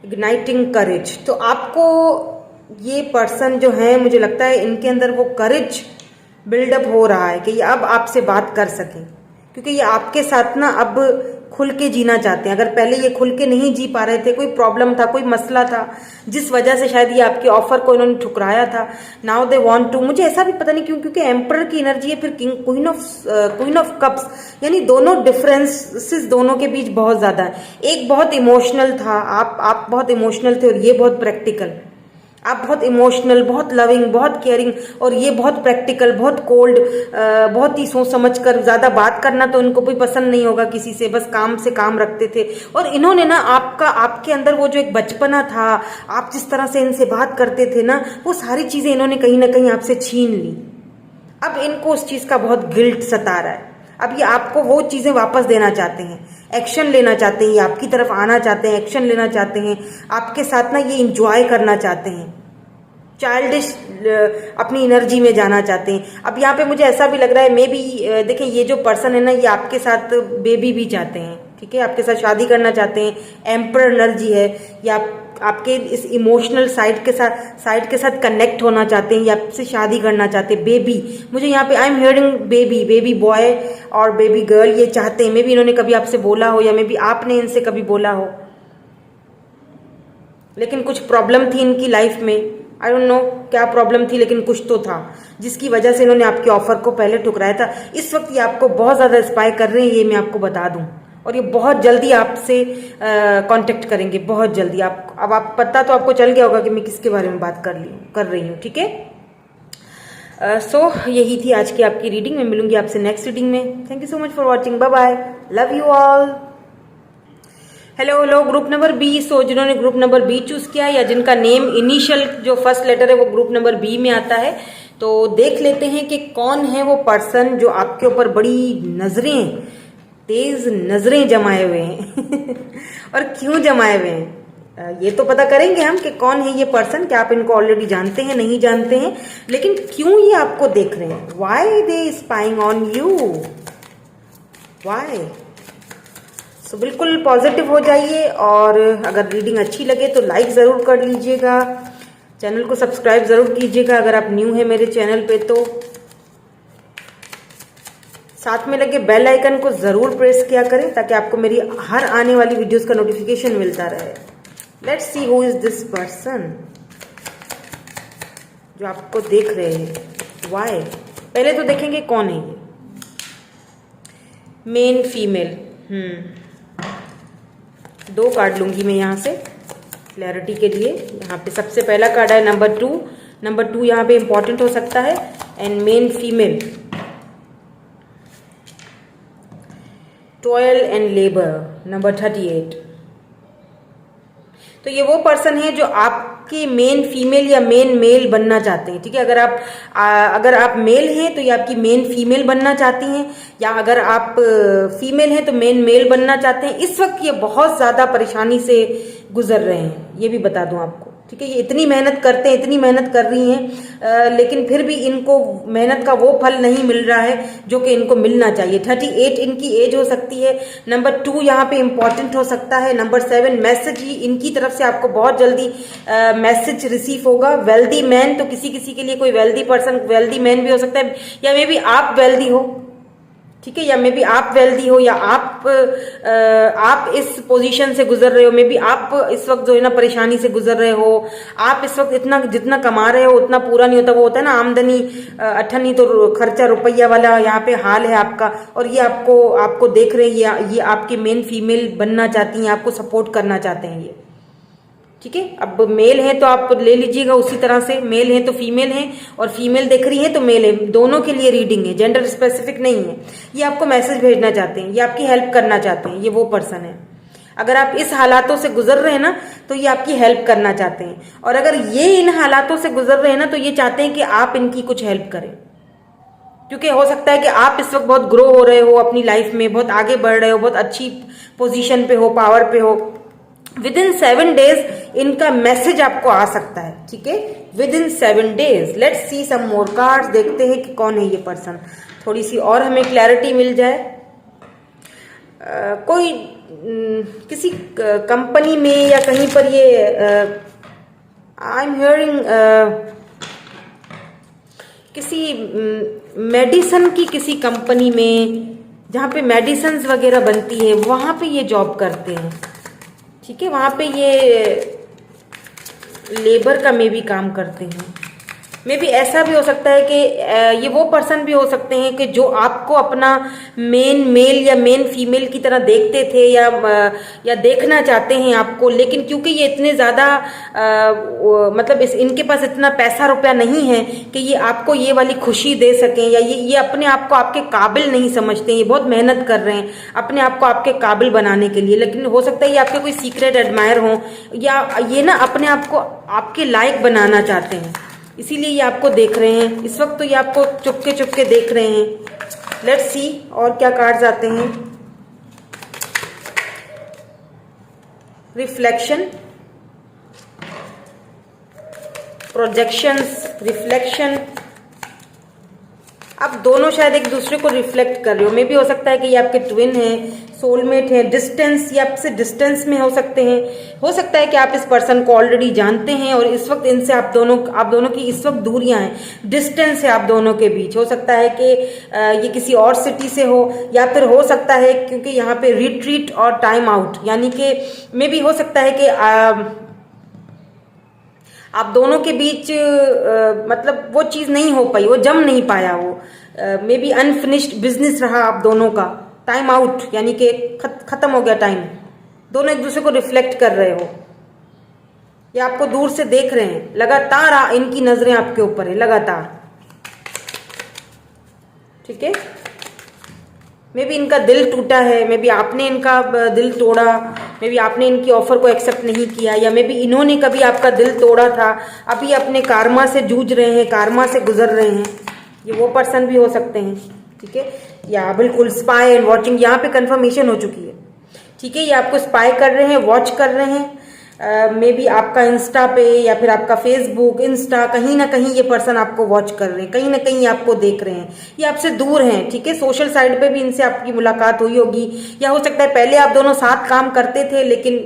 इग्नाइटिंग करेज। तो आपको ये पर्सन जो है, मुझे लगता है इनके अंदर वो करेज बिल्डअप हो रहा है कि ये अब आपसे बात कर सकें, क्योंकि ये आपके साथ ना अब खुल के जीना चाहते हैं। अगर पहले ये खुल के नहीं जी पा रहे थे, कोई प्रॉब्लम था, कोई मसला था जिस वजह से शायद ये आपके ऑफर को इन्होंने ठुकराया था, नाउ दे वांट टू। मुझे ऐसा भी पता नहीं क्यों, क्योंकि एम्परर की एनर्जी है, फिर किंग, क्वीन ऑफ कप्स, यानी दोनों डिफरेंसेस दोनों के बीच बहुत ज्यादा है। एक बहुत इमोशनल था, आप बहुत इमोशनल थे, और ये बहुत प्रैक्टिकल। आप बहुत इमोशनल, बहुत लविंग, बहुत केयरिंग, और ये बहुत प्रैक्टिकल, बहुत कोल्ड, बहुत ही सोच समझ कर। ज्यादा बात करना तो इनको भी पसंद नहीं होगा किसी से, बस काम से काम रखते थे। और इन्होंने ना आपके अंदर वो जो एक बचपना था, आप जिस तरह से इनसे बात करते थे ना, वो सारी चीजें इन्होंने कहीं ना कहीं आपसे छीन ली। अब इनको उस चीज का बहुत गिल्ट सता रहा है। अब ये आपको वो चीजें वापस देना चाहते हैं, एक्शन लेना चाहते हैं, ये आपकी तरफ आना चाहते हैं, एक्शन लेना चाहते हैं, आपके साथ ना ये इंजॉय करना चाहते हैं, चाइल्डिश अपनी एनर्जी में जाना चाहते हैं। अब यहाँ पे मुझे ऐसा भी लग रहा है, मे बी देखें, ये जो पर्सन है ना, ये आपके साथ बेबी भी चाहते हैं, ठीक है, आपके साथ शादी करना चाहते हैं। एम्पर एनर्जी है, या आपके इस इमोशनल साइड के साथ कनेक्ट होना चाहते हैं, या आपसे शादी करना चाहते हैं। बेबी, मुझे यहाँ पे I am hearing baby boy और बेबी गर्ल, ये चाहते हैं। मे बी इन्होंने कभी आपसे बोला हो, या मे बी आपने इनसे कभी बोला हो, लेकिन कुछ प्रॉब्लम थी इनकी लाइफ में। आई डोंट नो क्या प्रॉब्लम थी, लेकिन कुछ तो था जिसकी वजह से इन्होंने आपके ऑफर को पहले ठुकराया था। इस वक्त ये आपको बहुत ज्यादा इंस्पायर कर रहे हैं, ये मैं आपको बता दूं, और ये बहुत जल्दी आपसे कांटेक्ट करेंगे, बहुत जल्दी। अब आप पता तो आपको चल गया होगा कि मैं किसके बारे में बात कर रही हूँ, ठीक है। सो यही थी आज की आपकी रीडिंग। मैं मिलूंगी आपसे नेक्स्ट रीडिंग में। Thank you so much for watching, bye bye, love you all. Hello group number B. So जिन्होंने ग्रुप नंबर बी चूज किया, या जिनका नेम इनिशियल जो फर्स्ट लेटर है वो ग्रुप नंबर बी में आता है, तो देख लेते हैं कि कौन है वो पर्सन जो आपके ऊपर बड़ी तेज नजरें जमाए हुए हैं और क्यों जमाए हुए हैं, ये तो पता करेंगे हम कि कौन है ये पर्सन। क्या आप इनको ऑलरेडी जानते हैं, नहीं जानते हैं, लेकिन क्यों ये आपको देख रहे हैं, why they spying on you, why. So बिल्कुल पॉजिटिव हो जाइए, और अगर रीडिंग अच्छी लगे तो लाइक ज़रूर कर लीजिएगा, चैनल को सब्सक्राइब ज़रूर कीजिएगा अगर आप न्यू है मेरे चैनल पे, तो साथ में लगे बेल आइकन को ज़रूर प्रेस किया करें ताकि आपको मेरी हर आने वाली वीडियोस का नोटिफिकेशन मिलता रहे। Let's see who is this person जो आपको देख रहे हैं, वाई। पहले तो देखेंगे कौन है ये। मेन फीमेल, 2 कार्ड लूंगी मैं यहाँ से क्लैरिटी के लिए। यहाँ पे सबसे पहला कार्ड है नंबर 2। नंबर 2 यहाँ पे इंपॉर्टेंट हो सकता है। And main female, toil and labour, number 38। तो ये वो पर्सन है जो आपकी मेन फीमेल या मेन मेल बनना चाहते हैं, ठीक है। अगर आप मेल हैं तो ये आपकी मेन फीमेल बनना चाहती हैं, या अगर आप फीमेल हैं तो मेन मेल बनना चाहते हैं। इस वक्त ये बहुत ज्यादा परेशानी से गुजर रहे हैं, ये भी बता दूं आपको, ठीक है। ये इतनी मेहनत करते हैं, इतनी मेहनत कर रही हैं, लेकिन फिर भी इनको मेहनत का वो फल नहीं मिल रहा है जो कि इनको मिलना चाहिए। 38 इनकी एज हो सकती है। नंबर 2 यहाँ पे इंपॉर्टेंट हो सकता है। नंबर 7 मैसेज ही इनकी तरफ से आपको बहुत जल्दी मैसेज रिसीव होगा। वेल्दी मैन, तो किसी के लिए कोई वेल्दी पर्सन, वेल्दी मैन भी हो सकता है, या मे बी आप वेल्दी हो, ठीक है, या मे बी आप वेल्दी हो, या आप इस पोजीशन से गुजर रहे हो, मे बी आप इस वक्त जो है ना परेशानी से गुजर रहे हो। आप इस वक्त इतना जितना कमा रहे हो उतना पूरा नहीं होता, वो होता है ना आमदनी अठन्नी तो खर्चा रुपया वाला यहाँ पे हाल है आपका। और ये आपको देख रहे हैं, ये आपके मेन फीमेल बनना चाहती हैं, आपको सपोर्ट करना चाहते हैं ये। ठीक है, अब मेल है तो आप ले लीजिएगा उसी तरह से, मेल है तो फीमेल है, और फीमेल देख रही है तो मेल है, दोनों के लिए रीडिंग है, जेंडर स्पेसिफिक नहीं है। ये आपको मैसेज भेजना चाहते हैं, ये आपकी हेल्प करना चाहते हैं, ये वो पर्सन है। अगर आप इस हालातों से गुजर रहे हैं ना तो ये आपकी हेल्प करना चाहते हैं, और अगर ये इन हालातों से गुजर रहे हैं ना तो ये चाहते हैं कि आप इनकी कुछ हेल्प करें। क्योंकि हो सकता है कि आप इस वक्त बहुत ग्रो हो रहे हो अपनी लाइफ में, बहुत आगे बढ़ रहे हो, बहुत अच्छी पोजीशन पे हो, पावर पे हो। विद इन 7 डेज इनका मैसेज आपको आ सकता है। ठीक है, within 7 days. Let's see some more cards, देखते हैं कि कौन है ये पर्सन, थोड़ी सी और हमें क्लैरिटी मिल जाए। कोई किसी कंपनी में या कहीं पर ये आई एम हियरिंग किसी मेडिसिन की किसी कंपनी में, जहाँ पे मेडिसिन वगैरह बनती है, वहां पे ये जॉब करते हैं। ठीक है, वहां पे ये लेबर का में भी काम करते हैं। मे भी ऐसा भी हो सकता है कि ये वो पर्सन भी हो सकते हैं कि जो आपको अपना मेन मेल या मेन फीमेल की तरह देखते थे, या देखना चाहते हैं आपको, लेकिन क्योंकि ये इतने ज़्यादा मतलब इनके पास इतना पैसा रुपया नहीं है कि ये आपको ये वाली खुशी दे सकें, या ये अपने आप को आपके काबिल नहीं समझते। ये बहुत मेहनत कर रहे हैं अपने आप को आपके काबिल बनाने के लिए, लेकिन हो सकता है ये आपके कोई सीक्रेट एडमायर हो, या ये ना अपने आप को आपके लायक बनाना चाहते हैं, इसीलिए ये आपको देख रहे हैं इस वक्त। तो ये आपको चुपके चुपके देख रहे हैं। लेट्स सी और क्या कार्ड्स आते हैं। Reflection, projections, reflection. आप दोनों शायद एक दूसरे को रिफ्लेक्ट कर रहे हो। मे भी हो सकता है कि ये आपके ट्विन है, सोलमेट है, डिस्टेंस, ये आपसे डिस्टेंस में हो सकते हैं। हो सकता है कि आप इस पर्सन को ऑलरेडी जानते हैं और इस वक्त इनसे आप दोनों की इस वक्त दूरियां हैं, डिस्टेंस है आप दोनों के बीच। हो सकता है कि ये किसी और सिटी से हो, या फिर हो सकता है क्योंकि यहाँ पे रिट्रीट और टाइम आउट, यानी कि मे भी हो सकता है कि आप दोनों के बीच मतलब वो चीज नहीं हो पाई, वो जम नहीं पाया, वो मे बी अनफिनिश्ड बिजनेस रहा आप दोनों का। टाइम आउट यानी कि खत्म हो गया टाइम। दोनों एक दूसरे को रिफ्लेक्ट कर रहे हो, या आपको दूर से देख रहे हैं, लगातार इनकी नजरें आपके ऊपर है, लगातार। ठीक है, मे बी इनका दिल टूटा है, मे बी आपने इनका दिल तोड़ा, मे बी आपने इनकी ऑफर को एक्सेप्ट नहीं किया, या मे बी इन्होंने कभी आपका दिल तोड़ा था, अभी अपने कारमा से जूझ रहे हैं, कारमा से गुजर रहे हैं। ये वो पर्सन भी हो सकते हैं। ठीक है, या बिल्कुल स्पाई एंड वॉचिंग, यहाँ पे कंफर्मेशन हो चुकी है। ठीक है, ये आपको स्पाई कर रहे हैं, वॉच कर रहे हैं। मे बी आपका इंस्टा पे या फिर आपका फेसबुक, इंस्टा, कहीं ना कहीं ये पर्सन आपको वॉच कर रहे हैं, कहीं ना कहीं आपको देख रहे हैं। ये आपसे दूर हैं। ठीक है, सोशल साइड पे भी इनसे आपकी मुलाकात हुई होगी, या हो सकता है पहले आप दोनों साथ काम करते थे लेकिन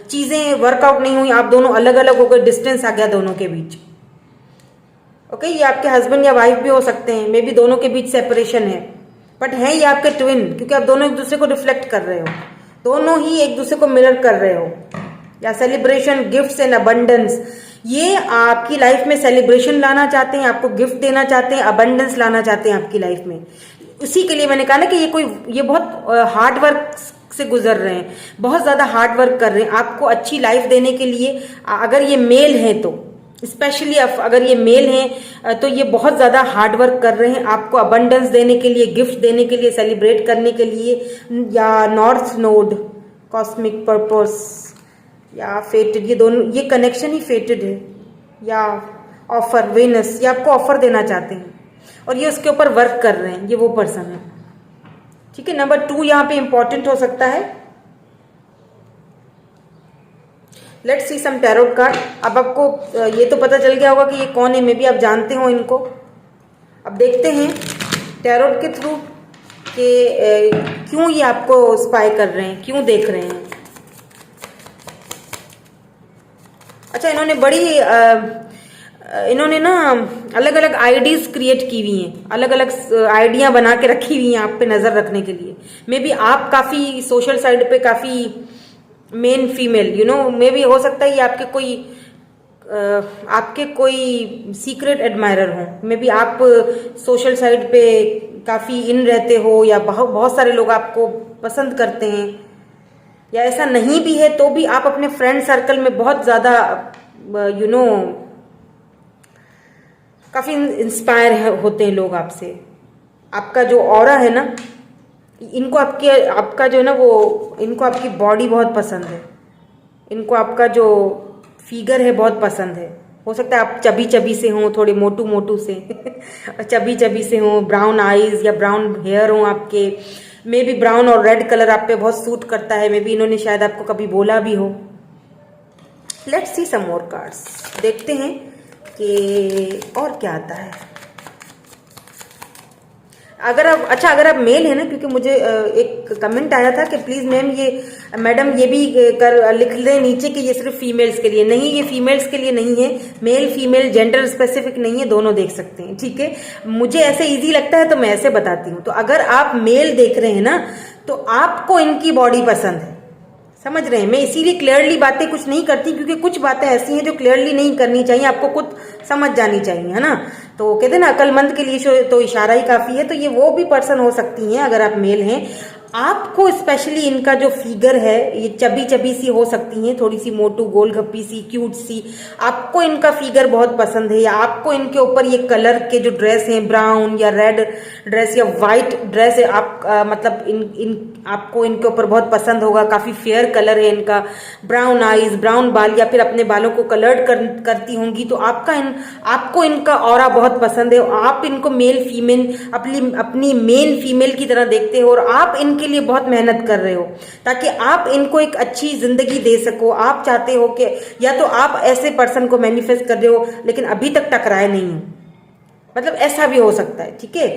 चीजें वर्कआउट नहीं हुई, आप दोनों अलग अलग हो गए, डिस्टेंस आ गया दोनों के बीच। ओके, ये आपके हस्बैंड या वाइफ भी हो सकते हैं, मे बी दोनों के बीच सेपरेशन है, बट है ये आपके ट्विन, क्योंकि आप दोनों एक दूसरे को रिफ्लेक्ट कर रहे हो, दोनों ही एक दूसरे को मिरर कर रहे हो। या सेलिब्रेशन, गिफ्ट्स एंड अबंडेंस, ये आपकी लाइफ में सेलिब्रेशन लाना चाहते हैं, आपको गिफ्ट देना चाहते हैं, अबंडेंस लाना चाहते हैं आपकी लाइफ में। उसी के लिए मैंने कहा ना कि ये बहुत हार्ड वर्क से गुजर रहे हैं, बहुत ज्यादा हार्ड वर्क कर रहे हैं आपको अच्छी लाइफ देने के लिए। अगर ये मेल है तो स्पेशली, अगर ये मेल है तो ये बहुत ज्यादा हार्ड वर्क कर रहे हैं आपको अबंडेंस देने के लिए, गिफ्ट देने के लिए, सेलिब्रेट करने के लिए। या नॉर्थ नोड, कॉस्मिक पर्पस, या फेटेड, ये दोनों, ये कनेक्शन ही फेटेड है। या ऑफर, वेनस, ये आपको ऑफर देना चाहते हैं और ये उसके ऊपर वर्क कर रहे हैं, ये वो पर्सन है। ठीक है, नंबर 2 यहाँ पे इंपॉर्टेंट हो सकता है। Let's see some tarot card. अब आपको ये तो पता चल गया होगा कि ये कौन है, मे बी आप जानते हो इनको। अब देखते हैं टैरोट के थ्रू कि क्यों ये आपको स्पाई कर रहे हैं, क्यों देख रहे हैं। अच्छा, इन्होंने बड़ी इन्होंने ना अलग अलग आईडीज क्रिएट की हुई हैं, अलग अलग आइडिया बना के रखी हुई हैं आप पे नजर रखने के लिए। मे बी आप काफी सोशल साइड पे काफी मेन फीमेल, मे बी हो सकता है ये आपके कोई सीक्रेट एडमायरर हो। मे बी आप सोशल साइड पे काफी इन रहते हो, या बहुत सारे लोग आपको पसंद करते हैं, या ऐसा नहीं भी है तो भी आप अपने फ्रेंड सर्कल में बहुत ज्यादा काफी इंस्पायर होते हैं लोग आपसे। आपका जो ऑरा है ना, इनको आपका जो है ना वो, इनको आपकी बॉडी बहुत पसंद है, इनको आपका जो फिगर है बहुत पसंद है। हो सकता है आप चबी चबी से हों, थोड़े मोटू मोटू से चबी चबी से हों, ब्राउन आईज या ब्राउन हेयर हो आपके। मे बी ब्राउन और रेड कलर आप पे बहुत सूट करता है, मे बी इन्होंने शायद आपको कभी बोला भी हो। Let's see some more cards, देखते हैं कि और क्या आता है। अगर आप मेल है ना, क्योंकि मुझे एक कमेंट आया था कि प्लीज मैडम ये भी लिख लें नीचे कि ये सिर्फ फीमेल्स के लिए नहीं, ये फीमेल्स के लिए नहीं है, मेल फीमेल जेंडर स्पेसिफिक नहीं है, दोनों देख सकते हैं, ठीक है। मुझे ऐसे इजी लगता है तो मैं ऐसे बताती हूँ। तो अगर आप मेल देख रहे हैं ना, तो आपको इनकी बॉडी पसंद है, समझ रहे हैं। मैं इसीलिए क्लियरली बातें कुछ नहीं करती, क्योंकि कुछ बातें ऐसी हैं जो क्लियरली नहीं करनी चाहिए, आपको खुद समझ जानी चाहिए, है ना। तो कहते हैं ना अक्लमंद के लिए तो इशारा ही काफी है। तो ये वो भी पर्सन हो सकती हैं अगर आप मेल हैं। आपको स्पेशली इनका जो फिगर है, ये चबी चबी सी हो सकती हैं, थोड़ी सी मोटू गोलगप्पी सी क्यूट सी, आपको इनका फिगर बहुत पसंद है, या आपको इनके ऊपर ये कलर के जो ड्रेस हैं, ब्राउन या रेड ड्रेस या वाइट ड्रेस है, मतलब आपको इनके ऊपर बहुत पसंद होगा। काफी फेयर कलर है इनका, ब्राउन आईज, ब्राउन बाल, या फिर अपने बालों को कलर्ड करती होंगी, तो आपको इनका ऑरा बहुत पसंद है। आप इनको मेल फीमेल अपनी मेल फीमेल की तरह देखते हो, और आप इनके लिए बहुत मेहनत कर रहे हो ताकि आप इनको एक अच्छी जिंदगी दे सको। आप चाहते हो कि, या तो आप ऐसे पर्सन को मैनिफेस्ट कर रहे हो लेकिन अभी तक टकराए नहीं हो, मतलब ऐसा भी हो सकता है, ठीक है।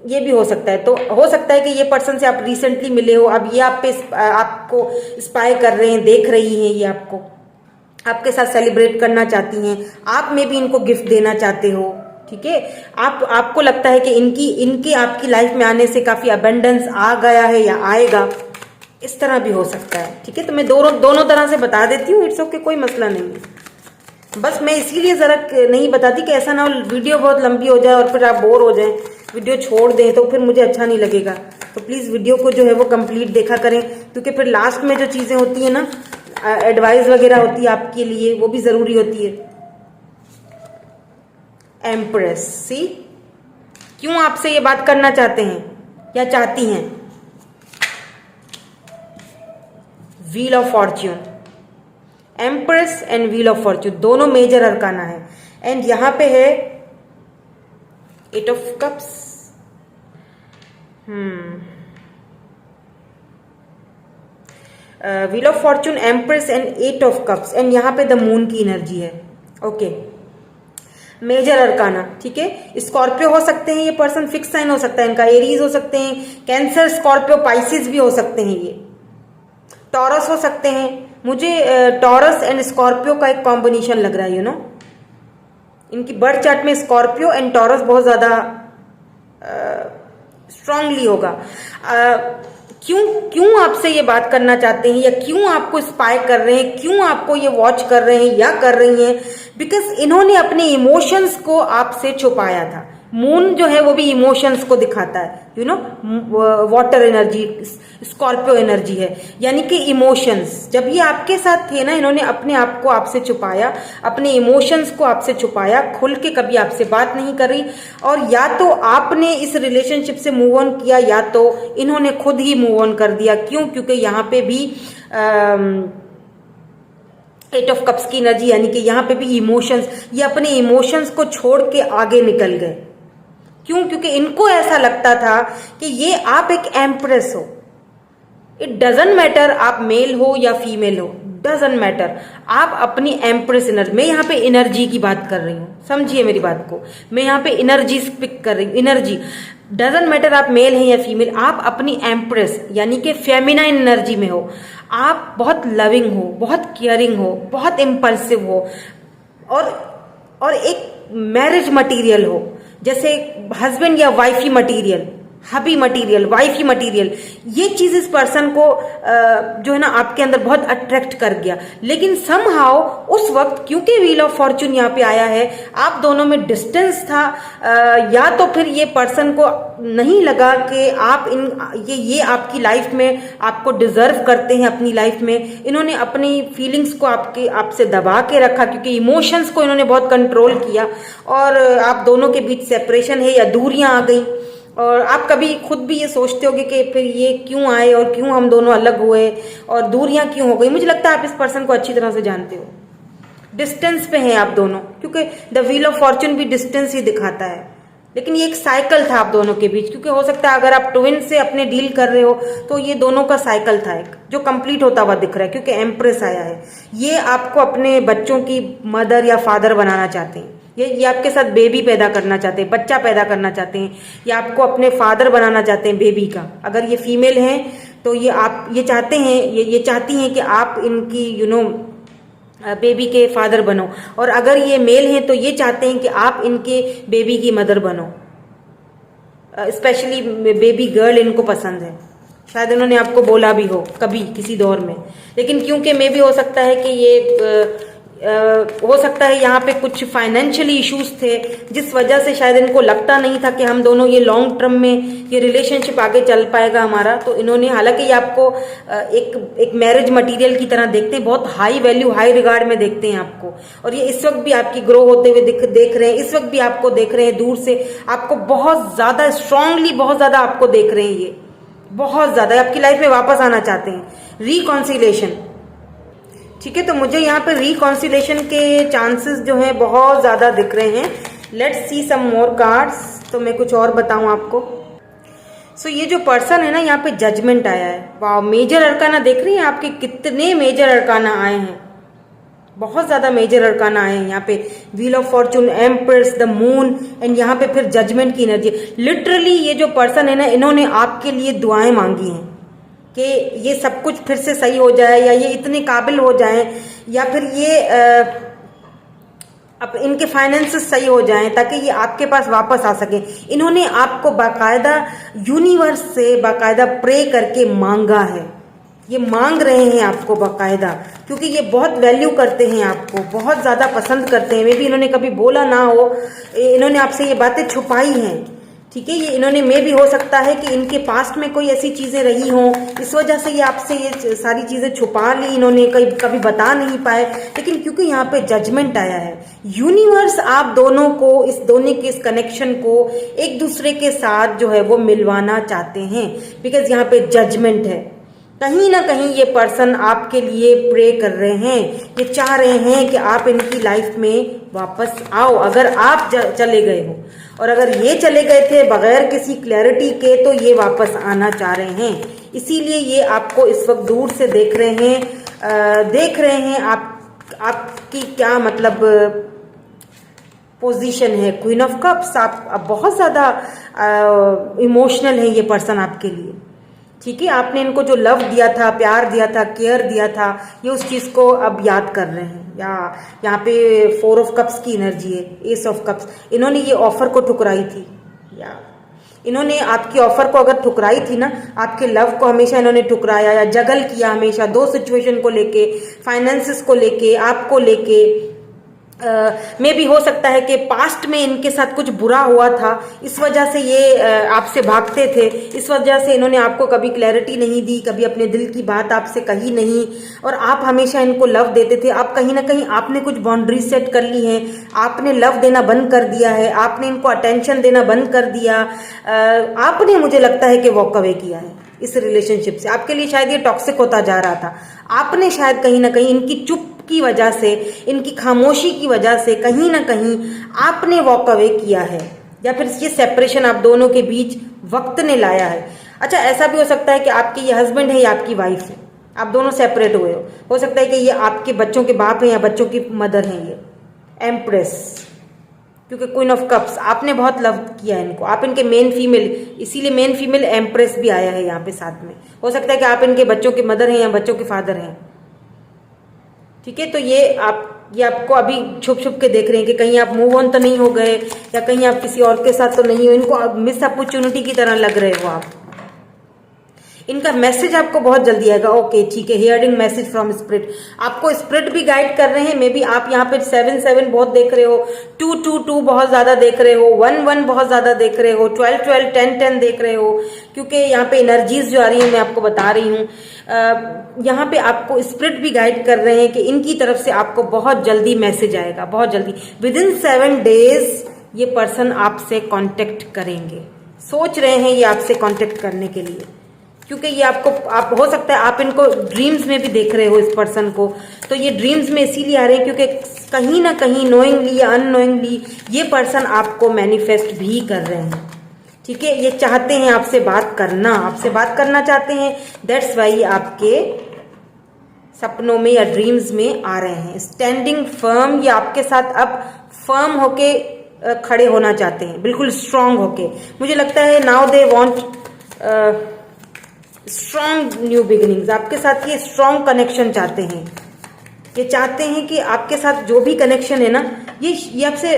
ये भी हो सकता है। तो हो सकता है कि ये पर्सन से आप रिसेंटली मिले हो, अब ये आपको स्पाई कर रहे हैं, देख रही हैं, ये आपके साथ सेलिब्रेट करना चाहती हैं, आप में भी इनको गिफ्ट देना चाहते हो, ठीक है। आपको लगता है कि इनकी आपकी लाइफ में आने से काफी अबेंडेंस आ गया है या आएगा, इस तरह भी हो सकता है, ठीक है। तो मैं दोनों तरह से बता देती हूँ, इट्स ओके, कोई मसला नहीं है। बस मैं इसीलिए जरा नहीं बताती कि ऐसा ना हो वीडियो बहुत लंबी हो जाए और फिर आप बोर हो जाएं, वीडियो छोड़ दें तो फिर मुझे अच्छा नहीं लगेगा। तो प्लीज वीडियो को जो है वो कंप्लीट देखा करें, क्योंकि फिर लास्ट में जो चीजें होती है ना, एडवाइस वगैरह होती है आपके लिए, वो भी जरूरी होती है। एम्प्रेस, सी क्यों आपसे ये बात करना चाहते हैं या चाहती हैं। Wheel of fortune, empress and wheel of fortune दोनों मेजर अरकाना है। एंड यहां पे है eight of cups, wheel of fortune, empress and eight of cups, and यहां पे द मून की एनर्जी है, ओके। मेजर अरकाना, ठीक है। स्कॉर्पियो हो सकते हैं ये पर्सन, फिक्स साइन हो सकता है इनका, एरीज हो सकते हैं, कैंसर, स्कॉर्पियो, पाइसिस भी हो सकते हैं, ये टॉरस हो सकते हैं। मुझे टॉरस एंड स्कॉर्पियो का एक कॉम्बिनेशन लग रहा है, इनकी बर्थ चार्ट में स्कॉर्पियो एंड टॉरस बहुत ज्यादा स्ट्रांगली होगा। क्यों आपसे ये बात करना चाहते हैं, या क्यों आपको स्पाई कर रहे हैं, क्यों आपको ये वॉच कर रहे हैं या कर रही हैं, बिकॉज इन्होंने अपने इमोशंस को आपसे छुपाया था। मून जो है वो भी इमोशंस को दिखाता है, वाटर एनर्जी, स्कॉर्पियो एनर्जी है, यानी कि इमोशंस। जब ये आपके साथ थे ना, इन्होंने अपने आप को आपसे छुपाया, अपने इमोशंस को आपसे छुपाया, खुल के कभी आपसे बात नहीं करी। और या तो आपने इस रिलेशनशिप से मूव ऑन किया, या तो इन्होंने खुद ही मूव ऑन कर दिया। क्यों? क्योंकि यहाँ पे भी एट ऑफ कप्स की एनर्जी, यानी कि यहाँ पे भी इमोशंस, ये अपने इमोशंस को छोड़ के आगे निकल गए। क्यों? क्योंकि इनको ऐसा लगता था कि ये आप एक एम्प्रेस हो। इट डजंट मैटर आप मेल हो या फीमेल हो, डजंट मैटर, आप अपनी एम्प्रेस एनर्जी, मैं यहाँ पे एनर्जी की बात कर रही हूँ, समझिए मेरी बात को, मैं यहाँ पे एनर्जी स्पीक कर रही हूँ। एनर्जी डजंट मैटर आप मेल हैं या फीमेल, आप अपनी एम्प्रेस यानी कि फेमिनाइन एनर्जी में हो। आप बहुत लविंग हो, बहुत केयरिंग हो, बहुत इम्पल्सिव हो, और एक मैरिज मटेरियल हो, जैसे हस्बैंड या वाइफी मटेरियल, हबी मटेरियल, वाइफी मटेरियल, ये चीज इस पर्सन को जो है ना आपके अंदर बहुत अट्रैक्ट कर गया। लेकिन समहाउ उस वक्त क्योंकि व्हील ऑफ फॉर्चून यहाँ पे आया है, आप दोनों में डिस्टेंस था, या तो फिर ये पर्सन को नहीं लगा कि आप ये आपकी लाइफ में आपको डिजर्व करते हैं अपनी लाइफ में। इन्होंने अपनी फीलिंग्स को आपसे दबा के रखा, क्योंकि इमोशंस को इन्होंने बहुत कंट्रोल किया, और आप दोनों के बीच सेपरेशन है या दूरियां आ गई। और आप कभी खुद भी ये सोचते होगे कि फिर ये क्यों आए और क्यों हम दोनों अलग हुए और दूरियां क्यों हो गई। मुझे लगता है आप इस पर्सन को अच्छी तरह से जानते हो, डिस्टेंस पे हैं आप दोनों, क्योंकि द व्हील ऑफ फॉर्चून भी डिस्टेंस ही दिखाता है। लेकिन ये एक साइकिल था आप दोनों के बीच, क्योंकि हो सकता है अगर आप ट्विन से अपने डील कर रहे हो तो ये दोनों का साइकिल था एक, जो कंप्लीट होता हुआ दिख रहा है, क्योंकि एम्प्रेस आया है। ये आपको अपने बच्चों की मदर या फादर बनाना चाहते हैं, ये आपके साथ बेबी पैदा करना चाहते हैं, बच्चा पैदा करना चाहते हैं, या आपको अपने फादर बनाना चाहते हैं बेबी का। अगर ये फीमेल हैं तो ये चाहते हैं, ये चाहती हैं कि आप इनकी बेबी के फादर बनो, और अगर ये मेल हैं तो ये चाहते हैं कि आप इनके बेबी की मदर बनो। स्पेशली बेबी गर्ल इनको पसंद है, शायद इन्होंने आपको बोला भी हो कभी किसी दौर में। लेकिन क्योंकि मे भी हो सकता है कि ये हो सकता है यहाँ पे कुछ फाइनेंशियली इश्यूज थे, जिस वजह से शायद इनको लगता नहीं था कि हम दोनों ये लॉन्ग टर्म में ये रिलेशनशिप आगे चल पाएगा हमारा। तो इन्होंने, हालांकि ये आपको एक मैरिज मटेरियल की तरह देखते हैं, बहुत हाई वैल्यू हाई रिगार्ड में देखते हैं आपको, और ये इस वक्त भी आपकी ग्रो होते हुए देख रहे हैं, इस वक्त भी आपको देख रहे हैं दूर से, आपको बहुत ज्यादा स्ट्रांगली, बहुत ज्यादा आपको देख रहे हैं, ये बहुत ज्यादा आपकी लाइफ में वापस आना चाहते हैं। रिकॉन्सिलेशन, ठीक है, तो मुझे यहाँ पे रिकॉन्सिलेशन के चांसेस जो हैं बहुत ज्यादा दिख रहे हैं। Let's see some more cards, तो मैं कुछ और बताऊं आपको। सो ये जो पर्सन है ना, यहाँ पे जजमेंट आया है। वाह, मेजर अरकाना देख रही हैं आपके, कितने मेजर अरकाना आए हैं, बहुत ज्यादा मेजर अरकाना आए हैं यहाँ पे। Wheel of Fortune, empress, the moon, and यहाँ पे फिर जजमेंट की एनर्जी। लिटरली ये जो पर्सन है ना, इन्होंने आपके लिए दुआएं मांगी हैं कि ये सब कुछ फिर से सही हो जाए, या ये इतने काबिल हो जाएं, या फिर ये अब इनके फाइनेंसेस सही हो जाएं ताकि ये आपके पास वापस आ सके। इन्होंने आपको बाकायदा यूनिवर्स से बाकायदा प्रे करके मांगा है, ये मांग रहे हैं आपको बाकायदा, क्योंकि ये बहुत वैल्यू करते हैं आपको, बहुत ज्यादा पसंद करते हैं। मे भी इन्होंने कभी बोला ना हो, इन्होंने आपसे ये बातें छुपाई हैं, ठीक है। ये इन्होंने भी हो सकता है कि इनके पास्ट में कोई ऐसी चीजें रही हों, इस वजह से ये आपसे ये सारी चीजें छुपा ली, इन्होंने कभी बता नहीं पाए। लेकिन क्योंकि यहाँ पे जजमेंट आया है, यूनिवर्स आप दोनों को, इस कनेक्शन को एक दूसरे के साथ जो है वो मिलवाना चाहते हैं, बिकॉज यहाँ पे जजमेंट है। कहीं ना कहीं ये पर्सन आपके लिए प्रे कर रहे हैं, ये चाह रहे हैं कि आप इनकी लाइफ में वापस आओ। अगर आप चले गए हो, और अगर ये चले गए थे बगैर किसी क्लैरिटी के, तो ये वापस आना चाह रहे हैं। इसीलिए ये आपको इस वक्त दूर से देख रहे हैं आपकी क्या मतलब पोजीशन है। क्वीन ऑफ कप्स, आप बहुत ज्यादा इमोशनल है ये पर्सन आपके लिए, ठीक है। आपने इनको जो लव दिया था, प्यार दिया था, केयर दिया था, ये उस चीज को अब याद कर रहे हैं। या यहाँ पे 4 ऑफ कप्स की एनर्जी है, एस ऑफ कप्स। इन्होंने ये ऑफर को ठुकराई थी, या इन्होंने आपकी ऑफर को अगर ठुकराई थी ना, आपके लव को हमेशा इन्होंने ठुकराया या जगल किया हमेशा, 2 सिचुएशन को लेके, फाइनेंसेस को लेके, आपको लेके। में भी हो सकता है कि पास्ट में इनके साथ कुछ बुरा हुआ था, इस वजह से ये आपसे भागते थे, इस वजह से इन्होंने आपको कभी क्लैरिटी नहीं दी, कभी अपने दिल की बात आपसे कही नहीं, और आप हमेशा इनको लव देते थे। आप कहीं ना कहीं आपने कुछ बाउंड्रीज सेट कर ली हैं, आपने लव देना बंद कर दिया है, आपने इनको अटेंशन देना बंद कर दिया, आपने, मुझे लगता है कि वॉक अवे किया है इस रिलेशनशिप से। आपके लिए शायद ये टॉक्सिक होता जा रहा था, आपने शायद कहीं ना कहीं इनकी चुप की वजह से, इनकी खामोशी की वजह से कहीं ना कहीं आपने वॉक अवे किया है, या फिर ये सेपरेशन आप दोनों के बीच वक्त ने लाया है। अच्छा, ऐसा भी हो सकता है कि आपके ये हस्बैंड है या आपकी वाइफ है, आप दोनों सेपरेट हुए हो सकता है कि ये आपके बच्चों के बाप हैं या बच्चों की मदर हैं। ये एम्प्रेस, क्योंकि क्वीन ऑफ कप्स, आपने बहुत लव किया है इनको, आप इनके मेन फीमेल, इसीलिए मेन फीमेल एम्प्रेस भी आया है यहाँ पे साथ में। हो सकता है कि आप इनके बच्चों के मदर हैं या बच्चों के फादर हैं। ठीक है, तो ये आपको अभी छुप छुप के देख रहे हैं कि कहीं आप मूव ऑन तो नहीं हो गए, या कहीं आप किसी और के साथ तो नहीं हो, इनको मिस अपॉर्चुनिटी की तरह लग रहे हो आप। इनका मैसेज आपको बहुत जल्दी आएगा। ओके ठीक है, हियरिंग मैसेज फ्रॉम स्पिरिट, आपको स्पिरिट भी गाइड कर रहे हैं। मे बी आप यहाँ पे 7-7 बहुत देख रहे हो, 2-2-2 बहुत ज्यादा देख रहे हो, 1-1 बहुत ज्यादा देख रहे हो, 12-12 10-10 देख रहे हो, क्योंकि यहाँ पे एनर्जीज जो आ रही है मैं आपको बता रही हूँ। यहाँ पे आपको स्पिरिट भी गाइड कर रहे हैं कि इनकी तरफ से आपको बहुत जल्दी मैसेज आएगा, बहुत जल्दी। विदिन 7 डेज ये पर्सन आपसे कांटेक्ट करेंगे, सोच रहे हैं ये आपसे कांटेक्ट करने के लिए, क्योंकि ये आप हो सकता है आप इनको ड्रीम्स में भी देख रहे हो इस पर्सन को। तो ये ड्रीम्स में इसीलिए आ रहे हैं क्योंकि कहीं ना कहीं नोइंगली या अननोइंगली ये पर्सन आपको मैनिफेस्ट भी कर रहे हैं। ठीक है, ये चाहते हैं आपसे बात करना चाहते हैं। दैट्स वाई ये आपके सपनों में या ड्रीम्स में आ रहे हैं। स्टैंडिंग फर्म, ये आपके साथ अब फर्म होके खड़े होना चाहते हैं, बिल्कुल स्ट्रांग होके। मुझे लगता है now they want strong new beginnings, आपके साथ ये स्ट्रॉन्ग कनेक्शन चाहते हैं। ये चाहते हैं कि आपके साथ जो भी कनेक्शन है ना, ये आपसे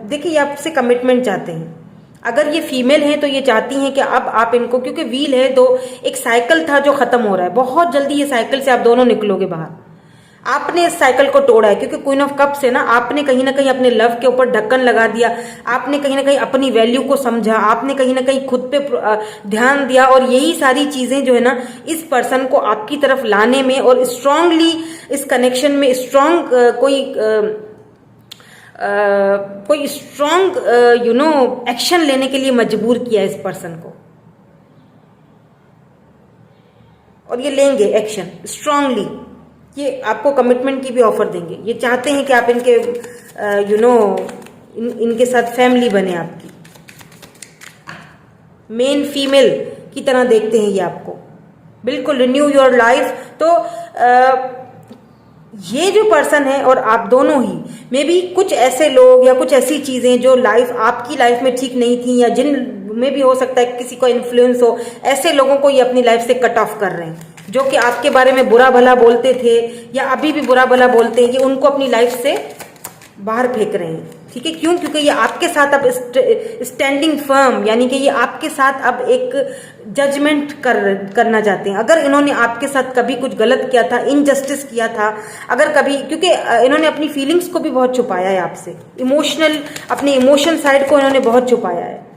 देखिए, ये आपसे कमिटमेंट चाहते हैं। अगर ये फीमेल हैं तो ये चाहती हैं कि अब आप इनको, क्योंकि व्हील है तो एक साइकिल था जो खत्म हो रहा है, बहुत जल्दी ये साइकिल से आप दोनों निकलोगे बाहर। आपने इस साइकिल को तोड़ा है, क्योंकि क्वीन ऑफ कप्स है ना, आपने कहीं ना कहीं अपने लव के ऊपर ढक्कन लगा दिया, आपने कहीं ना कहीं अपनी वैल्यू को समझा, आपने कहीं ना कहीं खुद पे ध्यान दिया, और यही सारी चीजें जो है ना इस पर्सन को आपकी तरफ लाने में और स्ट्रांगली इस कनेक्शन में स्ट्रांग कोई स्ट्रांग एक्शन लेने के लिए मजबूर किया इस पर्सन को, और ये लेंगे एक्शन स्ट्रांगली। ये आपको कमिटमेंट की भी ऑफर देंगे। ये चाहते हैं कि आप इनके इनके साथ फैमिली बने, आपकी मेन फीमेल की तरह देखते हैं ये आपको, बिल्कुल रिन्यू योर लाइफ। तो ये जो पर्सन है और आप दोनों ही मे बी कुछ ऐसे लोग या कुछ ऐसी चीजें जो आपकी लाइफ में ठीक नहीं थी, या जिन में भी हो सकता है किसी को इन्फ्लुएंस हो, ऐसे लोगों को ये अपनी लाइफ से कट ऑफ कर रहे हैं, जो कि आपके बारे में बुरा भला बोलते थे या अभी भी बुरा भला बोलते हैं। ये उनको अपनी लाइफ से बाहर फेंक रहे हैं। ठीक है, क्यों? क्योंकि ये आपके साथ अब स्टैंडिंग फर्म, यानी कि ये आपके साथ अब एक जजमेंट करना चाहते हैं। अगर इन्होंने आपके साथ कभी कुछ गलत किया था, इनजस्टिस किया था, अगर कभी, क्योंकि इन्होंने अपनी फीलिंग्स को भी बहुत छुपाया है आपसे, अपने इमोशन साइड को इन्होंने बहुत छुपाया है।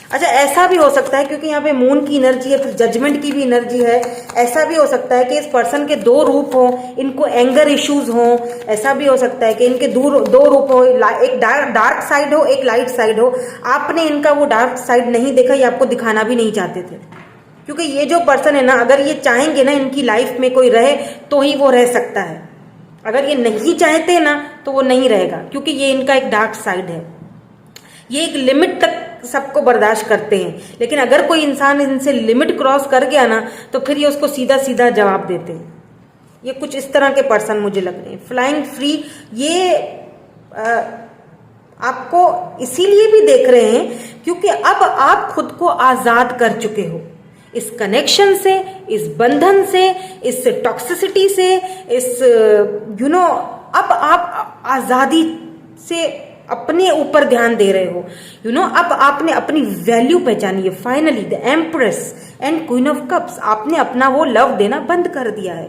अच्छा, ऐसा भी हो सकता है क्योंकि यहाँ पे मून की एनर्जी है, फिर जजमेंट की भी एनर्जी है। ऐसा भी हो सकता है कि इस पर्सन के 2 रूप हों, इनको एंगर इश्यूज हों। ऐसा भी हो सकता है कि इनके 2 रूप हो, एक डार्क साइड हो, एक लाइट साइड हो। आपने इनका वो डार्क साइड नहीं देखा, ये आपको दिखाना भी नहीं चाहते थे, क्योंकि ये जो पर्सन है ना, अगर ये चाहेंगे ना इनकी लाइफ में कोई रहे तो ही वो रह सकता है। अगर ये नहीं चाहते ना तो वो नहीं रहेगा, क्योंकि ये इनका एक डार्क साइड है। ये एक लिमिट तक सबको बर्दाश्त करते हैं, लेकिन अगर कोई इंसान इनसे लिमिट क्रॉस कर गया ना तो फिर ये उसको सीधा सीधा जवाब देते हैं। ये कुछ इस तरह के पर्सन मुझे लग रहे हैं। फ्लाइंग फ्री, ये आपको इसीलिए भी देख रहे हैं क्योंकि अब आप खुद को आजाद कर चुके हो इस कनेक्शन से, इस बंधन से, इस टॉक्सिसिटी से, इस अब आप आजादी से अपने ऊपर ध्यान दे रहे हो। अब आपने अपनी वैल्यू पहचानी है finally. The empress and queen of cups, आपने अपना वो लव देना बंद कर दिया है।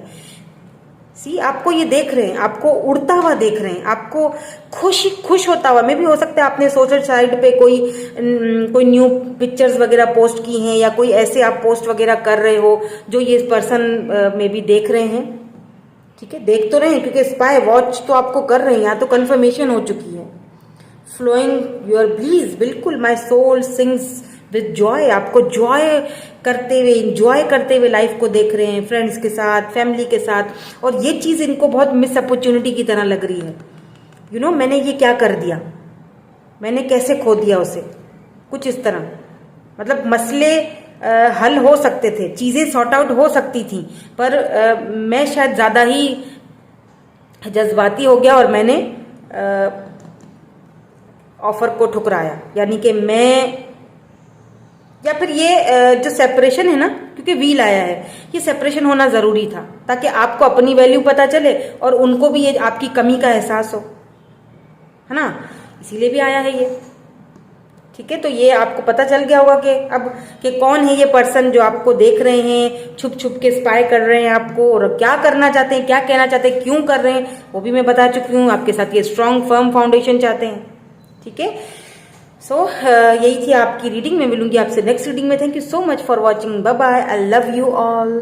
सी, आपको ये देख रहे हैं, आपको उड़ता हुआ देख रहे हैं, आपको खुश होता हुआ। में भी हो सकता है आपने सोशल साइट पे कोई न्यू पिक्चर्स वगैरह पोस्ट की हैं, या कोई ऐसे आप पोस्ट वगैरह कर रहे हो जो ये पर्सन में भी देख रहे हैं। ठीक है, देख तो रहे हैं क्योंकि स्पाई वॉच तो आपको कर रहे हैं, यहाँ तो कंफर्मेशन हो चुकी है। फ्लोइंग योर ब्लीज, बिल्कुल my soul sings with joy, आपको जॉय करते हुए, इंजॉय करते हुए लाइफ को देख रहे हैं, फ्रेंड्स के साथ, फैमिली के साथ। और ये चीज इनको बहुत मिस अपॉर्चुनिटी की तरह लग रही है। मैंने ये क्या कर दिया, मैंने कैसे खो दिया उसे, कुछ इस तरह। मतलब मसले हल हो सकते थे, चीजें सॉर्ट आउट हो सकती थी, पर मैं शायद ज्यादा ही जज्बाती हो गया और मैंने ऑफर को ठुकराया। यानी कि मैं या फिर ये जो सेपरेशन है ना, क्योंकि व्हील आया है, ये सेपरेशन होना जरूरी था ताकि आपको अपनी वैल्यू पता चले और उनको भी ये आपकी कमी का एहसास हो, है ना, इसीलिए भी आया है ये। ठीक है, तो ये आपको पता चल गया होगा कि अब कि कौन है ये पर्सन जो आपको देख रहे हैं, छुप छुप के स्पाई कर रहे हैं आपको, और क्या करना चाहते हैं, क्या कहना चाहते हैं, क्यों कर रहे हैं, वो भी मैं बता चुकी हूँ। आपके साथ ये स्ट्रॉन्ग फर्म फाउंडेशन चाहते हैं। ठीक है, सो यही थी आपकी रीडिंग। मैं मिलूंगी आपसे नेक्स्ट रीडिंग में। Thank you so much for watching. Bye bye. I love you all.